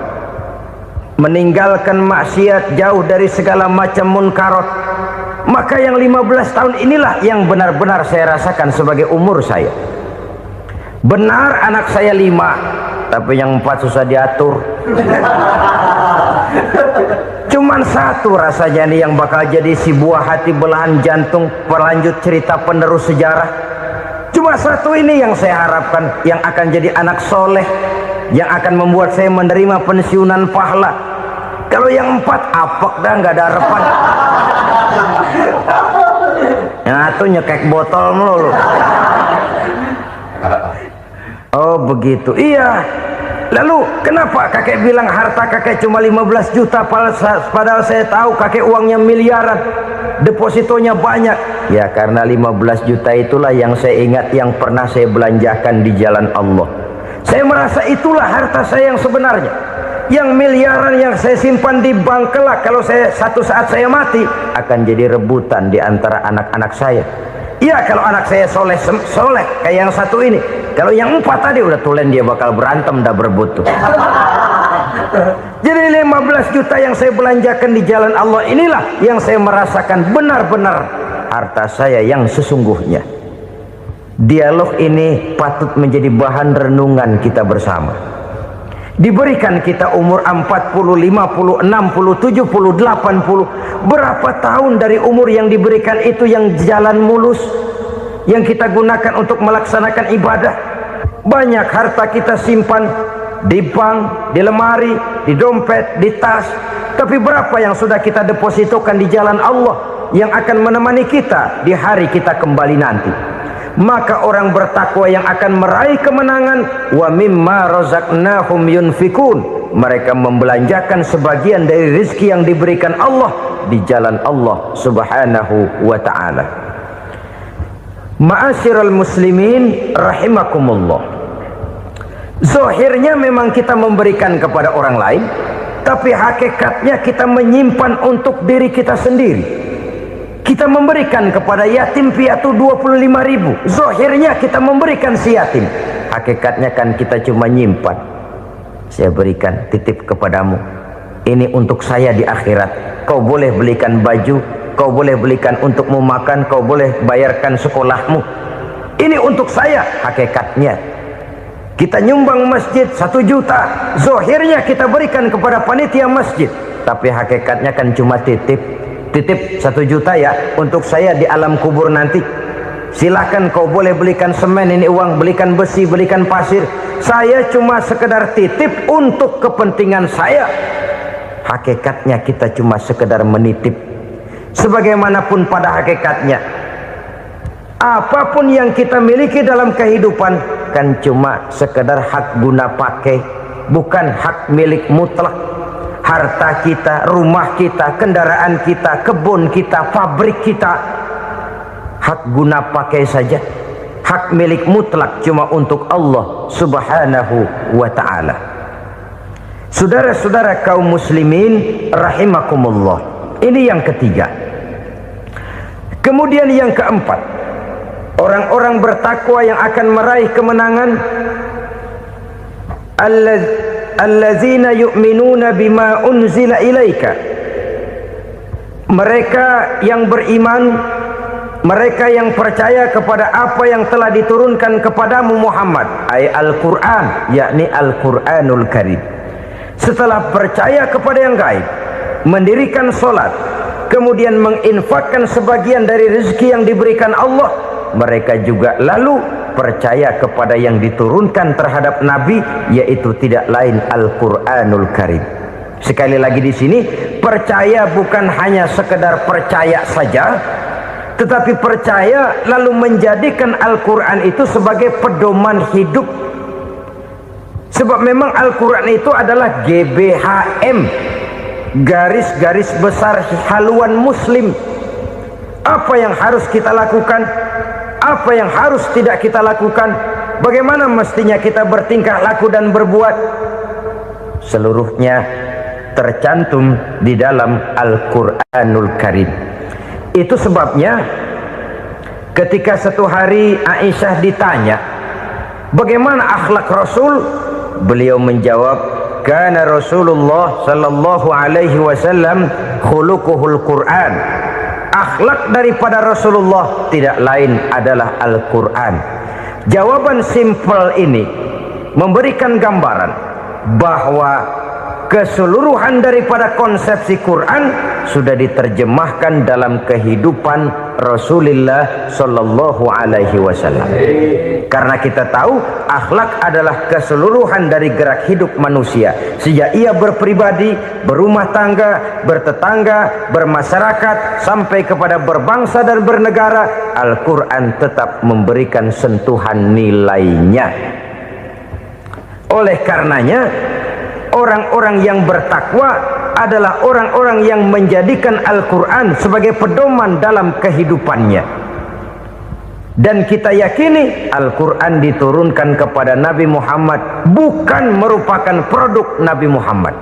Meninggalkan maksiat, jauh dari segala macam munkarat. Maka yang 15 tahun inilah yang benar-benar saya rasakan sebagai umur saya. Benar anak saya 5, tapi yang 4 susah diatur. Cuman 1 rasanya nih yang bakal jadi si buah hati belahan jantung pelanjut cerita penerus sejarah. Cuma 1 ini yang saya harapkan, yang akan jadi anak soleh, yang akan membuat saya menerima pensiunan pahala. Kalau yang 4 apek dah, nggak ada harapan. Yang 1 nyekek botol melulu. Oh begitu, iya. Lalu kenapa kakek bilang harta kakek cuma 15 juta padahal saya tahu kakek uangnya miliaran, depositonya banyak? Ya karena 15 juta itulah yang saya ingat yang pernah saya belanjakan di jalan Allah. Saya merasa itulah harta saya yang sebenarnya. Yang miliaran yang saya simpan di bank kelak kalau satu saat saya mati akan jadi rebutan di antara anak-anak saya. Iya kalau anak saya soleh kayak yang 1 ini. Kalau yang 4 tadi udah tulen dia bakal berantem dah berebut tuh. Jadi 15 juta yang saya belanjakan di jalan Allah inilah yang saya merasakan benar-benar harta saya yang sesungguhnya. Dialog ini patut menjadi bahan renungan kita bersama. Diberikan kita umur 40, 50, 60, 70, 80. Berapa tahun dari umur yang diberikan itu yang jalan mulus, yang kita gunakan untuk melaksanakan ibadah? Banyak harta kita simpan di bank, di lemari, di dompet, di tas. Tapi berapa yang sudah kita depositokan di jalan Allah yang akan menemani kita di hari kita kembali nanti? Maka orang bertakwa yang akan meraih kemenangan, wa mimma razaqnahum yunfikun, mereka membelanjakan sebagian dari rezeki yang diberikan Allah di jalan Allah subhanahu wa ta'ala. Ma'asyiral muslimin rahimakumullah, zahirnya memang kita memberikan kepada orang lain, tapi hakikatnya kita menyimpan untuk diri kita sendiri. Kita memberikan kepada yatim piatu 25.000, zahirnya kita memberikan si yatim, hakikatnya kan kita cuma nyimpan. Saya berikan, titip kepadamu, ini untuk saya di akhirat. Kau boleh belikan baju, kau boleh belikan untukmu makan, kau boleh bayarkan sekolahmu, ini untuk saya. Hakikatnya kita nyumbang masjid 1 juta, zahirnya kita berikan kepada panitia masjid, tapi hakikatnya kan cuma titip 1 juta ya, untuk saya di alam kubur nanti. Silakan kau boleh belikan semen, ini uang, belikan besi, belikan pasir, saya cuma sekedar titip untuk kepentingan saya. Hakikatnya kita cuma sekedar menitip. Sebagaimanapun pada hakikatnya, apapun yang kita miliki dalam kehidupan kan cuma sekedar hak guna pakai, bukan hak milik mutlak. Harta kita, rumah kita, kendaraan kita, kebun kita, pabrik kita, hak guna pakai saja. Hak milik mutlak cuma untuk Allah subhanahu wa ta'ala. Saudara-saudara kaum muslimin rahimakumullah, ini yang ketiga. Kemudian yang keempat, orang-orang bertakwa yang akan meraih kemenangan, allazina yu'minuna bima unzila ilaika, mereka yang beriman, mereka yang percaya kepada apa yang telah diturunkan kepadamu Muhammad, ay Al-Quran, yakni Al-Quranul Karim. Setelah percaya kepada yang gaib, mendirikan solat, kemudian menginfakkan sebagian dari rezeki yang diberikan Allah, mereka juga lalu percaya kepada yang diturunkan terhadap Nabi, yaitu tidak lain Al-Quranul Karim. Sekali lagi di sini, percaya bukan hanya sekedar percaya saja, tetapi percaya lalu menjadikan Al-Quran itu sebagai pedoman hidup. Sebab memang Al-Quran itu adalah GBHM, garis-garis besar haluan muslim. Apa yang harus kita lakukan, apa yang harus tidak kita lakukan, bagaimana mestinya kita bertingkah laku dan berbuat, seluruhnya tercantum di dalam Al-Quranul Karim. Itu sebabnya ketika satu hari Aisyah ditanya bagaimana akhlak Rasul, beliau menjawab, kana Rasulullah sallallahu alaihi wasallam khuluquhul Quran. Akhlak daripada Rasulullah tidak lain adalah Al-Quran. Jawaban simpel ini memberikan gambaran bahwa keseluruhan daripada konsepsi Quran sudah diterjemahkan dalam kehidupan Rasulullah sallallahu alaihi wasallam. Karena kita tahu akhlak adalah keseluruhan dari gerak hidup manusia. Sejak ia berpribadi, berumah tangga, bertetangga, bermasyarakat, sampai kepada berbangsa dan bernegara, Al-Quran tetap memberikan sentuhan nilainya. Oleh karenanya, orang-orang yang bertakwa adalah orang-orang yang menjadikan Al-Quran sebagai pedoman dalam kehidupannya. Dan kita yakini Al-Quran diturunkan kepada Nabi Muhammad bukan merupakan produk Nabi Muhammad.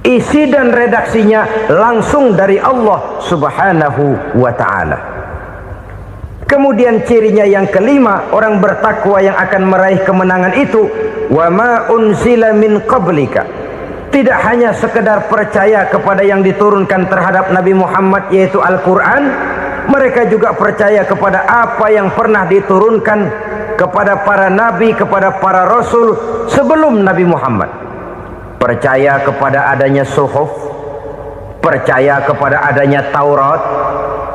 Isi dan redaksinya langsung dari Allah subhanahu wa ta'ala. Kemudian cirinya yang kelima, orang bertakwa yang akan meraih kemenangan itu, wa ma unzila min qablika, tidak hanya sekedar percaya kepada yang diturunkan terhadap Nabi Muhammad yaitu Al-Quran, mereka juga percaya kepada apa yang pernah diturunkan kepada para nabi, kepada para rasul sebelum Nabi Muhammad. Percaya kepada adanya suhuf, percaya kepada adanya Taurat,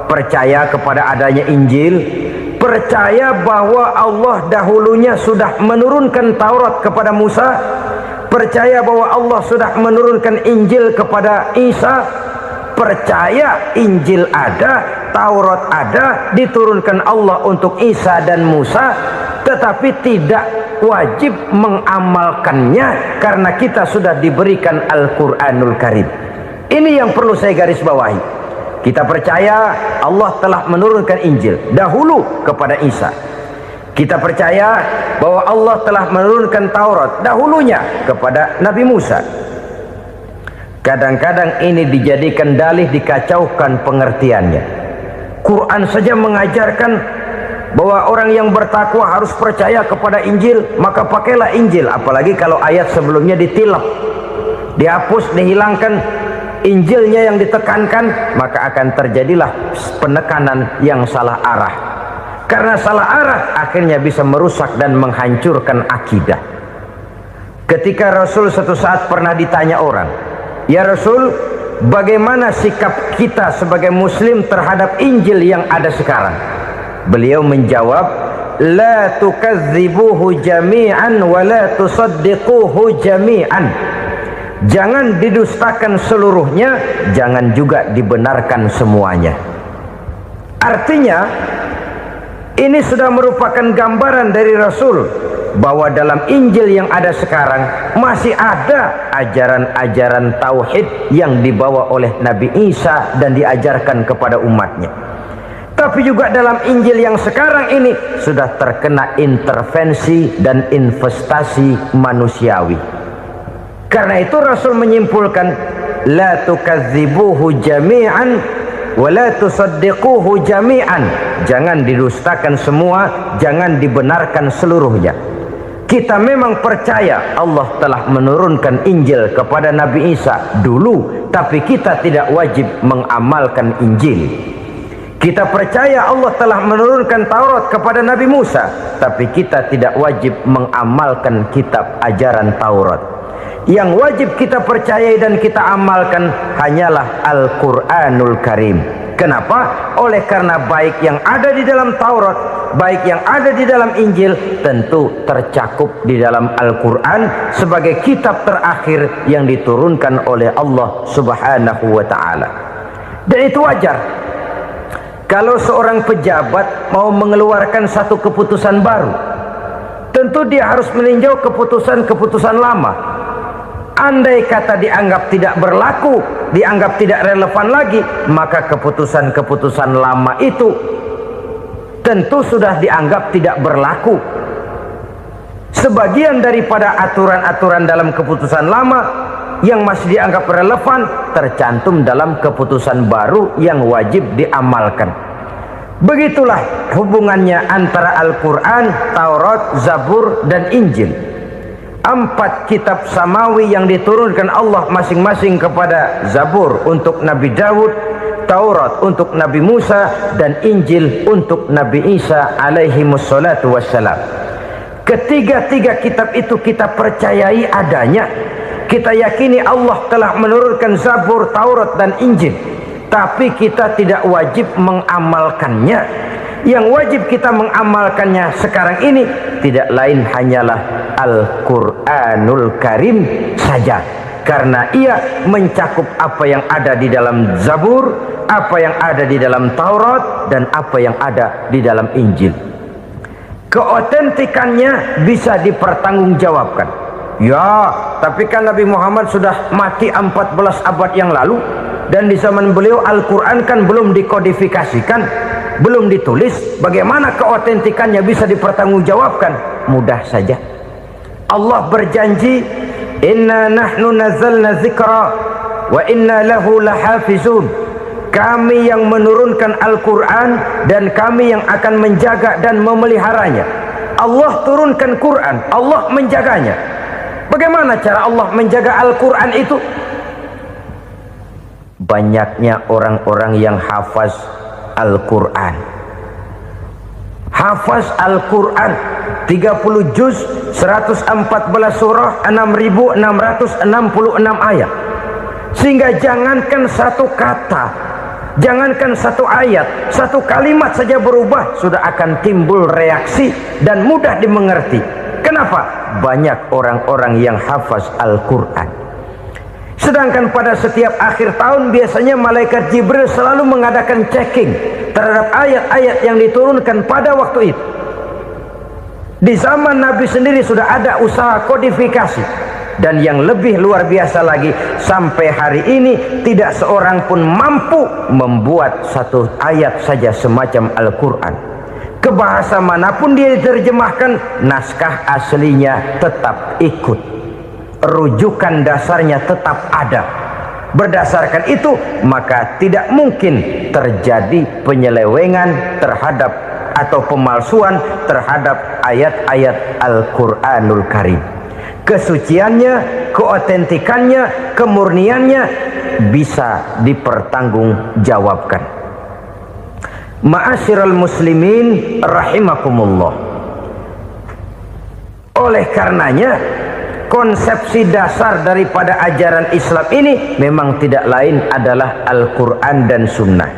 percaya kepada adanya Injil, percaya bahwa Allah dahulunya sudah menurunkan Taurat kepada Musa, percaya bahwa Allah sudah menurunkan Injil kepada Isa, percaya Injil ada, Taurat ada, diturunkan Allah untuk Isa dan Musa, tetapi tidak wajib mengamalkannya karena kita sudah diberikan Al-Quranul Karim. Ini yang perlu saya garis bawahi. Kita percaya Allah telah menurunkan Injil dahulu kepada Isa. Kita percaya bahwa Allah telah menurunkan Taurat dahulunya kepada Nabi Musa. Kadang-kadang ini dijadikan dalih, dikacaukan pengertiannya. Quran saja mengajarkan bahwa orang yang bertakwa harus percaya kepada Injil, maka pakailah Injil. Apalagi kalau ayat sebelumnya ditilap, dihapus, dihilangkan, Injilnya yang ditekankan, maka akan terjadilah penekanan yang salah arah. Karena salah arah akhirnya bisa merusak dan menghancurkan akidah. Ketika Rasul suatu saat pernah ditanya orang, "Ya Rasul, bagaimana sikap kita sebagai muslim terhadap Injil yang ada sekarang?" Beliau menjawab, "La tukadzibuhu jami'an wa la tusaddiquhu jami'an." Jangan didustakan seluruhnya, jangan juga dibenarkan semuanya. Artinya, ini sudah merupakan gambaran dari Rasul bahwa dalam Injil yang ada sekarang masih ada ajaran-ajaran tauhid yang dibawa oleh Nabi Isa dan diajarkan kepada umatnya. Tapi juga dalam Injil yang sekarang ini sudah terkena intervensi dan investasi manusiawi. Karena itu Rasul menyimpulkan, la tukadzibuhu jami'an wa la tusaddiquhu jami'an. Jangan didustakan semua, jangan dibenarkan seluruhnya. Kita memang percaya Allah telah menurunkan Injil kepada Nabi Isa dulu, tapi kita tidak wajib mengamalkan Injil. Kita percaya Allah telah menurunkan Taurat kepada Nabi Musa, tapi kita tidak wajib mengamalkan kitab ajaran Taurat. Yang wajib kita percayai dan kita amalkan hanyalah Al-Quranul Karim. Kenapa? Oleh karena baik yang ada di dalam Taurat, baik yang ada di dalam Injil, tentu tercakup di dalam Al-Quran sebagai kitab terakhir yang diturunkan oleh Allah Subhanahu wa Ta'ala. Dan itu wajar. Kalau seorang pejabat mau mengeluarkan satu keputusan baru, tentu dia harus meninjau keputusan-keputusan lama. Andai kata dianggap tidak berlaku, dianggap tidak relevan lagi, maka keputusan-keputusan lama itu tentu sudah dianggap tidak berlaku. Sebagian daripada aturan-aturan dalam keputusan lama yang masih dianggap relevan tercantum dalam keputusan baru yang wajib diamalkan. Begitulah hubungannya antara Al-Quran, Taurat, Zabur, dan Injil. 4 kitab samawi yang diturunkan Allah masing-masing kepada Zabur untuk Nabi Daud, Taurat untuk Nabi Musa, dan Injil untuk Nabi Isa alaihi wassalatu wassalam. Ketiga-tiga kitab itu kita percayai adanya. Kita yakini Allah telah menurunkan Zabur, Taurat, dan Injil, tapi kita tidak wajib mengamalkannya. Yang wajib kita mengamalkannya sekarang ini tidak lain hanyalah Al-Quranul Karim saja, karena ia mencakup apa yang ada di dalam Zabur, apa yang ada di dalam Taurat, dan apa yang ada di dalam Injil. Keotentikannya bisa dipertanggungjawabkan. Ya, tapi kan Nabi Muhammad sudah mati 14 abad yang lalu, dan di zaman beliau Al-Quran kan belum dikodifikasikan, belum ditulis. Bagaimana keotentikannya bisa dipertanggungjawabkan? Mudah saja. Allah berjanji, inna nahnu nazzalna dzikra wa inna lahu lahafizun. Kami yang menurunkan Al-Quran dan kami yang akan menjaga dan memeliharanya. Allah turunkan Quran, Allah menjaganya. Bagaimana cara Allah menjaga Al-Quran itu? Banyaknya orang-orang yang hafaz Al-Quran. Hafaz Al-Quran 30 juz, 114 surah, 6.666 ayat. Sehingga jangankan satu kata, Jangankan satu ayat, satu kalimat saja berubah sudah akan timbul reaksi dan mudah dimengerti. Kenapa? Banyak orang-orang yang hafaz Al-Quran. Sedangkan pada setiap akhir tahun biasanya malaikat Jibril selalu mengadakan checking terhadap ayat-ayat yang diturunkan pada waktu itu. Di zaman Nabi sendiri sudah ada usaha kodifikasi. Dan yang lebih luar biasa lagi, sampai hari ini tidak seorang pun mampu membuat satu ayat saja semacam Al-Quran. Ke bahasa manapun dia diterjemahkan, naskah aslinya tetap ikut, rujukan dasarnya tetap ada. Berdasarkan itu maka tidak mungkin terjadi penyelewengan terhadap atau pemalsuan terhadap ayat-ayat Al-Quranul Karim. Kesuciannya, keotentikannya, kemurniannya bisa dipertanggungjawabkan. Ma'asyiral muslimin rahimakumullah. Oleh karenanya, konsepsi dasar daripada ajaran Islam ini memang tidak lain adalah Al-Quran dan Sunnah.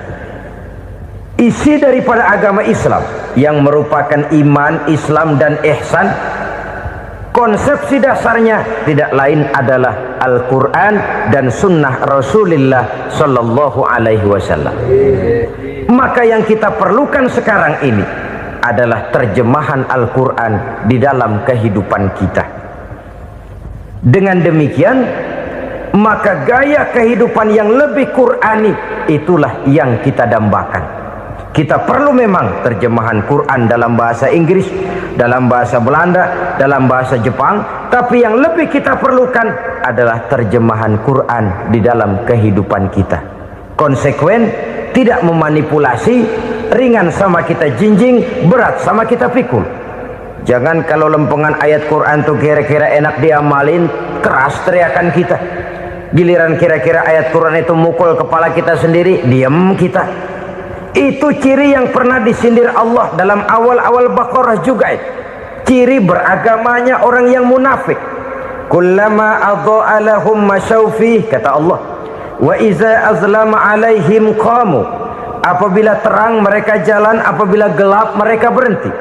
Isi daripada agama Islam yang merupakan iman, Islam dan ihsan, konsepsi dasarnya tidak lain adalah Al-Quran dan Sunnah Rasulullah Sallallahu Alaihi Wasallam. Maka yang kita perlukan sekarang ini adalah terjemahan Al-Quran di dalam kehidupan kita. Dengan demikian, maka gaya kehidupan yang lebih Qurani itulah yang kita dambakan. Kita perlu memang terjemahan Quran dalam bahasa Inggris, dalam bahasa Belanda, dalam bahasa Jepang, tapi yang lebih kita perlukan adalah terjemahan Quran di dalam kehidupan kita. Konsekuen, tidak memanipulasi, ringan sama kita jinjing, berat sama kita pikul. Jangan kalau lempengan ayat Quran tuh kira-kira enak diamalin, keras teriakan kita. Giliran kira-kira ayat Quran itu mukul kepala kita sendiri, diam kita. Itu ciri yang pernah disindir Allah dalam awal-awal Baqarah juga itu. Ciri beragamanya orang yang munafik. Kullama adha'a lahum masyawfih, kata Allah. Wa iza azlama alaihim qamu. Apabila terang mereka jalan, apabila gelap mereka berhenti.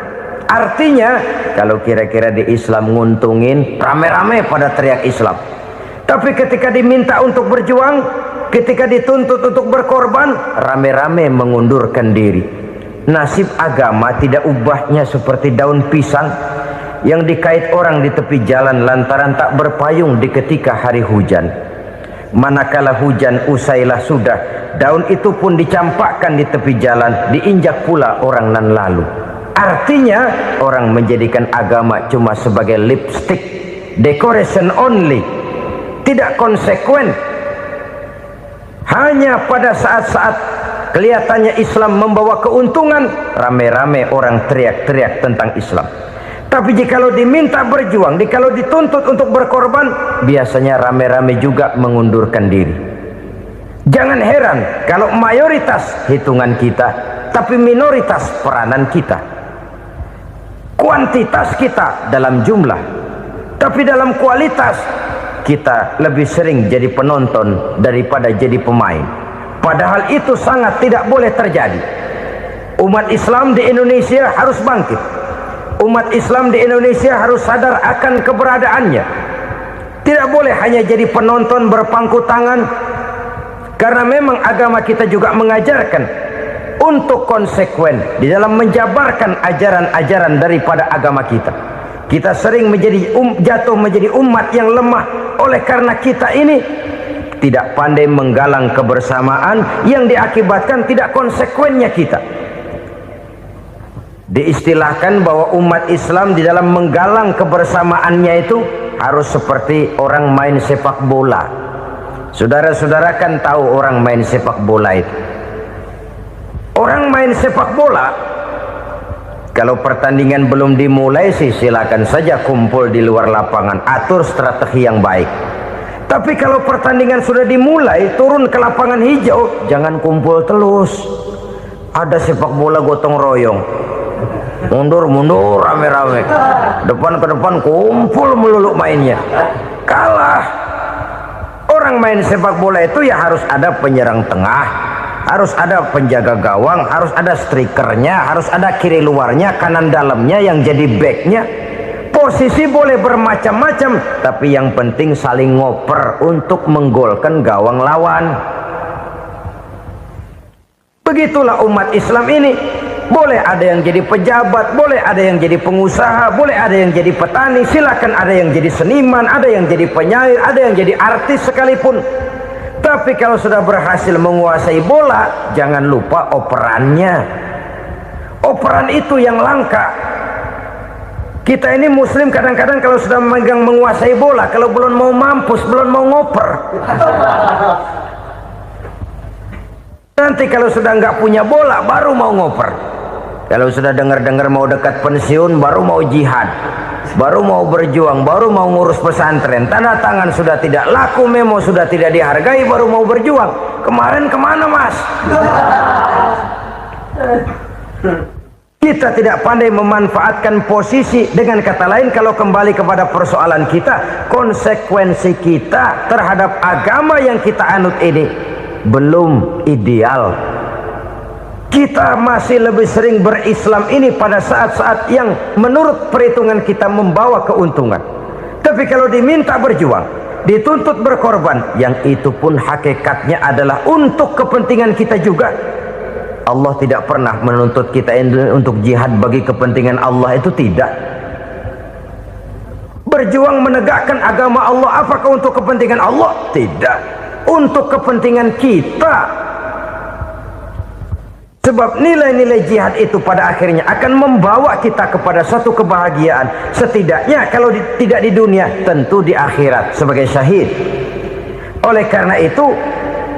Artinya, kalau kira-kira di Islam nguntungin, rame-rame pada teriak Islam. Tapi ketika diminta untuk berjuang, ketika dituntut untuk berkorban, rame-rame mengundurkan diri. Nasib agama tidak ubahnya seperti daun pisang yang dikait orang di tepi jalan lantaran tak berpayung di ketika hari hujan. Manakala hujan usailah sudah, daun itu pun dicampakkan di tepi jalan, diinjak pula orang nan lalu. Artinya orang menjadikan agama cuma sebagai lipstick, decoration only, tidak konsekuen. Hanya pada saat-saat kelihatannya Islam membawa keuntungan, rame-rame orang teriak-teriak tentang Islam. Tapi jikalau diminta berjuang, jikalau dituntut untuk berkorban, biasanya rame-rame juga mengundurkan diri. Jangan heran kalau mayoritas hitungan kita, tapi minoritas peranan kita. Kuantitas kita dalam jumlah, tapi dalam kualitas kita lebih sering jadi penonton daripada jadi pemain. Padahal itu sangat tidak boleh terjadi. Umat Islam di Indonesia harus bangkit. Umat Islam di Indonesia harus sadar akan keberadaannya. Tidak boleh hanya jadi penonton berpangku tangan, karena memang agama kita juga mengajarkan untuk konsekuen di dalam menjabarkan ajaran-ajaran daripada agama kita. Kita sering jatuh menjadi umat yang lemah oleh karena kita ini tidak pandai menggalang kebersamaan yang diakibatkan tidak konsekuennya kita. Diistilahkan bahwa umat Islam di dalam menggalang kebersamaannya itu harus seperti orang main sepak bola. Saudara-saudara kan tahu orang main sepak bola itu. Orang main sepak bola, kalau pertandingan belum dimulai sih silakan saja kumpul di luar lapangan, atur strategi yang baik. Tapi kalau pertandingan sudah dimulai, turun ke lapangan hijau, jangan kumpul terus. Ada sepak bola gotong royong, mundur-mundur rame-rame, depan ke depan kumpul melulu mainnya. Kalah. Orang main sepak bola itu ya harus ada penyerang tengah, harus ada penjaga gawang, harus ada strikernya, harus ada kiri luarnya, kanan dalamnya yang jadi backnya. Posisi boleh bermacam-macam, tapi yang penting saling ngoper untuk menggolkan gawang lawan. Begitulah umat Islam ini. Boleh ada yang jadi pejabat, boleh ada yang jadi pengusaha, boleh ada yang jadi petani, silakan ada yang jadi seniman, ada yang jadi penyair, ada yang jadi artis sekalipun. Tapi kalau sudah berhasil menguasai bola, jangan lupa operannya. Operan itu yang langka. Kita ini muslim kadang-kadang kalau sudah memegang menguasai bola, kalau belum mau mampus, belum mau ngoper. Nanti kalau sudah nggak punya bola, baru mau ngoper. Kalau sudah dengar-dengar mau dekat pensiun, baru mau jihad, baru mau berjuang, baru mau ngurus pesantren. Tanda tangan sudah tidak laku, memo sudah tidak dihargai, baru mau berjuang. Kemarin kemana, Mas? Kita tidak pandai memanfaatkan posisi. Dengan kata lain, kalau kembali kepada persoalan kita, konsekuensi kita terhadap agama yang kita anut ini belum ideal. Kita masih lebih sering berislam ini pada saat-saat yang menurut perhitungan kita membawa keuntungan. Tapi kalau diminta berjuang, dituntut berkorban, yang itu pun hakikatnya adalah untuk kepentingan kita juga. Allah tidak pernah menuntut kita untuk jihad bagi kepentingan Allah, itu tidak. Berjuang menegakkan agama Allah, apakah untuk kepentingan Allah? Tidak. Untuk kepentingan kita. Sebab nilai-nilai jihad itu pada akhirnya akan membawa kita kepada suatu kebahagiaan. Setidaknya kalau tidak di dunia, tentu di akhirat sebagai syahid. Oleh karena itu,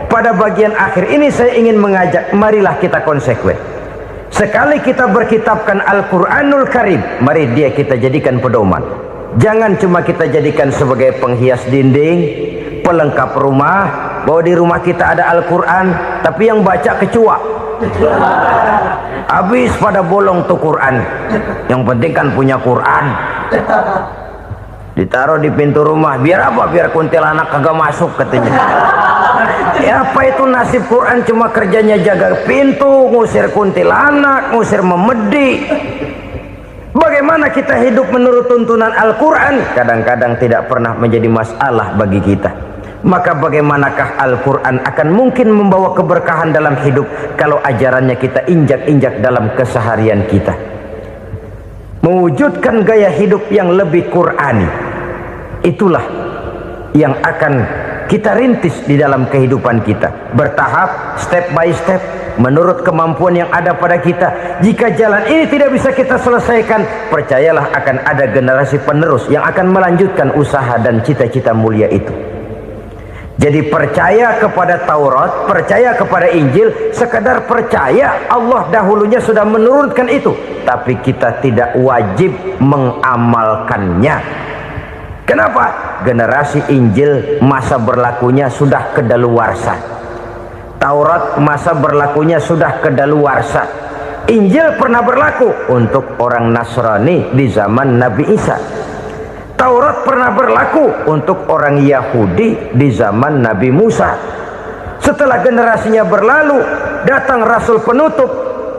pada bagian akhir ini saya ingin mengajak, marilah kita konsekuen. Sekali kita berkitabkan Al-Quranul Karim, mari dia kita jadikan pedoman. Jangan cuma kita jadikan sebagai penghias dinding, pelengkap rumah, bahwa di rumah kita ada Al-Quran, tapi yang baca kecoa. Habis pada bolong tuh Quran. Yang penting kan punya Quran. Ditaruh di pintu rumah. Biar apa? Biar kuntilanak kagak masuk katanya. Ya apa itu nasib Quran? Cuma kerjanya jaga pintu, ngusir kuntilanak, ngusir memedi. Bagaimana kita hidup menurut tuntunan Al-Quran? Kadang-kadang tidak pernah menjadi masalah bagi kita. Maka bagaimanakah Al-Quran akan mungkin membawa keberkahan dalam hidup kalau ajarannya kita injak-injak dalam keseharian kita? Mewujudkan gaya hidup yang lebih Qurani, itulah yang akan kita rintis di dalam kehidupan kita, bertahap, step by step, menurut kemampuan yang ada pada kita. Jika jalan ini tidak bisa kita selesaikan, percayalah akan ada generasi penerus yang akan melanjutkan usaha dan cita-cita mulia itu. Jadi percaya kepada Taurat, percaya kepada Injil, sekadar percaya Allah dahulunya sudah menurunkan itu, tapi kita tidak wajib mengamalkannya. Kenapa? Generasi Injil masa berlakunya sudah kedaluarsa. Taurat masa berlakunya sudah kedaluarsa. Injil pernah berlaku untuk orang Nasrani di zaman Nabi Isa. Taurat pernah berlaku untuk orang Yahudi di zaman Nabi Musa. Setelah generasinya berlalu, datang Rasul penutup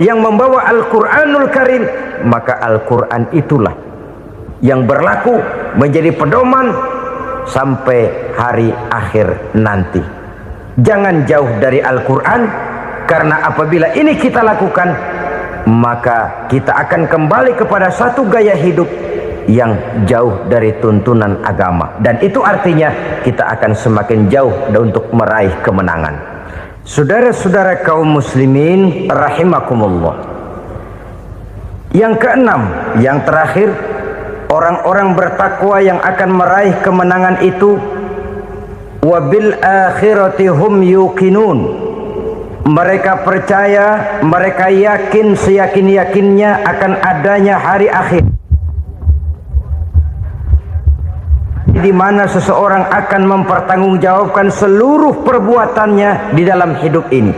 yang membawa Al-Quranul Karim. Maka Al-Quran itulah yang berlaku menjadi pedoman sampai hari akhir nanti. Jangan jauh dari Al-Quran, karena apabila ini kita lakukan, maka kita akan kembali kepada satu gaya hidup yang jauh dari tuntunan agama, dan itu artinya kita akan semakin jauh untuk meraih kemenangan. Saudara-saudara kaum muslimin rahimakumullah. Yang keenam, yang terakhir, orang-orang bertakwa yang akan meraih kemenangan itu wabil akhirati hum yuqinun. Mereka percaya, mereka yakin seyakin-yakinnya akan adanya hari akhir, di mana seseorang akan mempertanggungjawabkan seluruh perbuatannya di dalam hidup ini,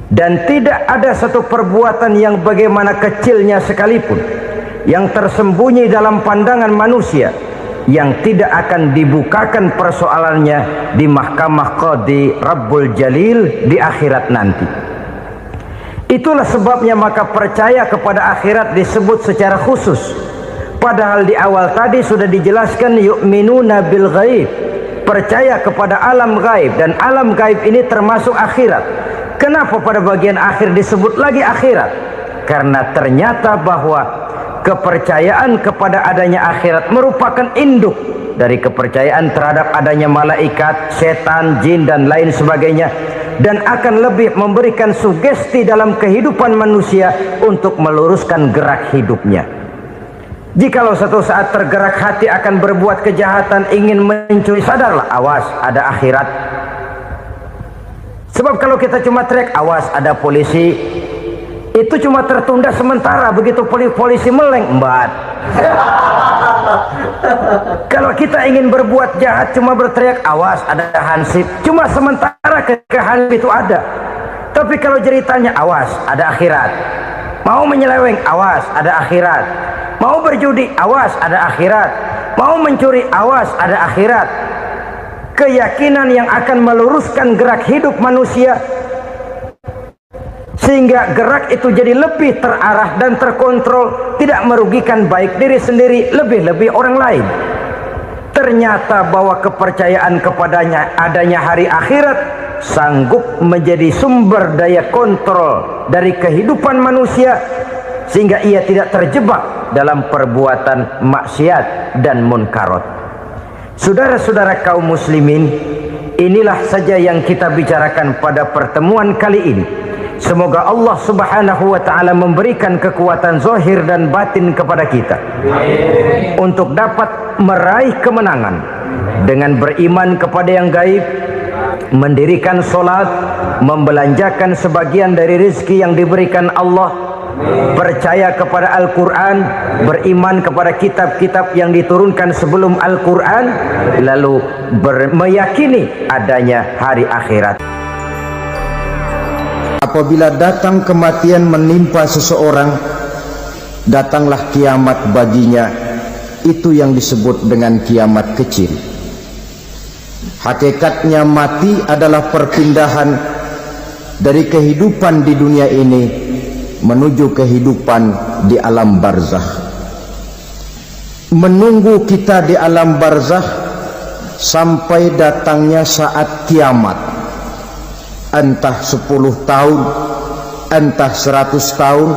dan tidak ada satu perbuatan yang bagaimana kecilnya sekalipun yang tersembunyi dalam pandangan manusia yang tidak akan dibukakan persoalannya di mahkamah Qadhi Rabbul Jalil di akhirat nanti. Itulah sebabnya maka percaya kepada akhirat disebut secara khusus. Padahal di awal tadi sudah dijelaskan yu'minuna bil ghaib, percaya kepada alam gaib, dan alam gaib ini termasuk akhirat. Kenapa pada bagian akhir disebut lagi akhirat? Karena ternyata bahwa kepercayaan kepada adanya akhirat merupakan induk dari kepercayaan terhadap adanya malaikat, setan, jin dan lain sebagainya, dan akan lebih memberikan sugesti dalam kehidupan manusia untuk meluruskan gerak hidupnya. Jikalau satu saat tergerak hati akan berbuat kejahatan, ingin mencuri, sadarlah, awas ada akhirat. Sebab kalau kita cuma teriak awas ada polisi, itu cuma tertunda sementara. Begitu polisi meleng, embat. Kalau kita ingin berbuat jahat cuma berteriak awas ada hansip, cuma sementara ketika hansip itu ada. Tapi kalau ceritanya awas ada akhirat, mau menyeleweng awas ada akhirat, mau berjudi awas ada akhirat, mau mencuri awas ada akhirat. Keyakinan yang akan meluruskan gerak hidup manusia sehingga gerak itu jadi lebih terarah dan terkontrol, tidak merugikan baik diri sendiri, lebih-lebih orang lain. Ternyata bahwa kepercayaan kepadanya adanya hari akhirat sanggup menjadi sumber daya kontrol dari kehidupan manusia, sehingga ia tidak terjebak dalam perbuatan maksiat dan munkarat. Saudara-saudara kaum muslimin, inilah saja yang kita bicarakan pada pertemuan kali ini. Semoga Allah subhanahu wa ta'ala memberikan kekuatan zahir dan batin kepada kita untuk dapat meraih kemenangan dengan beriman kepada yang gaib, mendirikan solat, membelanjakan sebagian dari rezeki yang diberikan Allah, percaya kepada Al-Quran, beriman kepada kitab-kitab yang diturunkan sebelum Al-Quran, lalu meyakini adanya hari akhirat. Apabila datang kematian menimpa seseorang, datanglah kiamat baginya. Itu yang disebut dengan kiamat kecil. Hakikatnya mati adalah perpindahan dari kehidupan di dunia ini menuju kehidupan di alam barzakh. Menunggu kita di alam barzakh sampai datangnya saat kiamat. Entah 10 tahun, entah 100 tahun,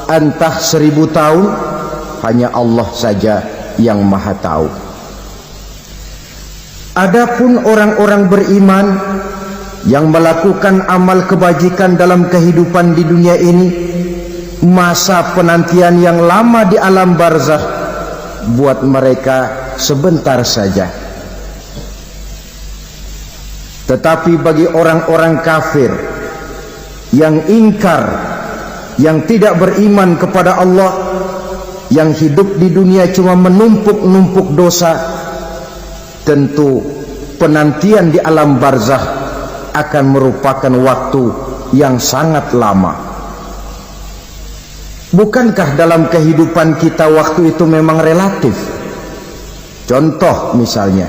entah 1000 tahun, hanya Allah saja yang maha tahu. Adapun orang-orang beriman yang melakukan amal kebajikan dalam kehidupan di dunia ini, masa penantian yang lama di alam barzakh buat mereka sebentar saja. Tetapi bagi orang-orang kafir yang ingkar, yang tidak beriman kepada Allah, yang hidup di dunia cuma menumpuk-numpuk dosa, tentu penantian di alam barzakh akan merupakan waktu yang sangat lama. Bukankah dalam kehidupan kita waktu itu memang relatif? Contoh misalnya,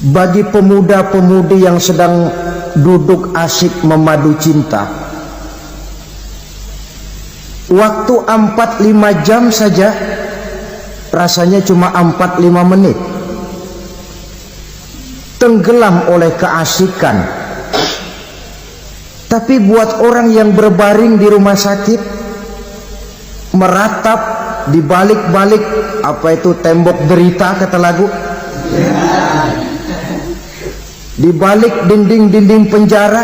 bagi pemuda-pemudi yang sedang duduk asyik memadu cinta, waktu 4-5 jam saja rasanya cuma 4-5 menit, tenggelam oleh keasikan. Tapi buat orang yang berbaring di rumah sakit, meratap di balik-balik apa itu tembok derita kata lagu, di balik dinding-dinding penjara,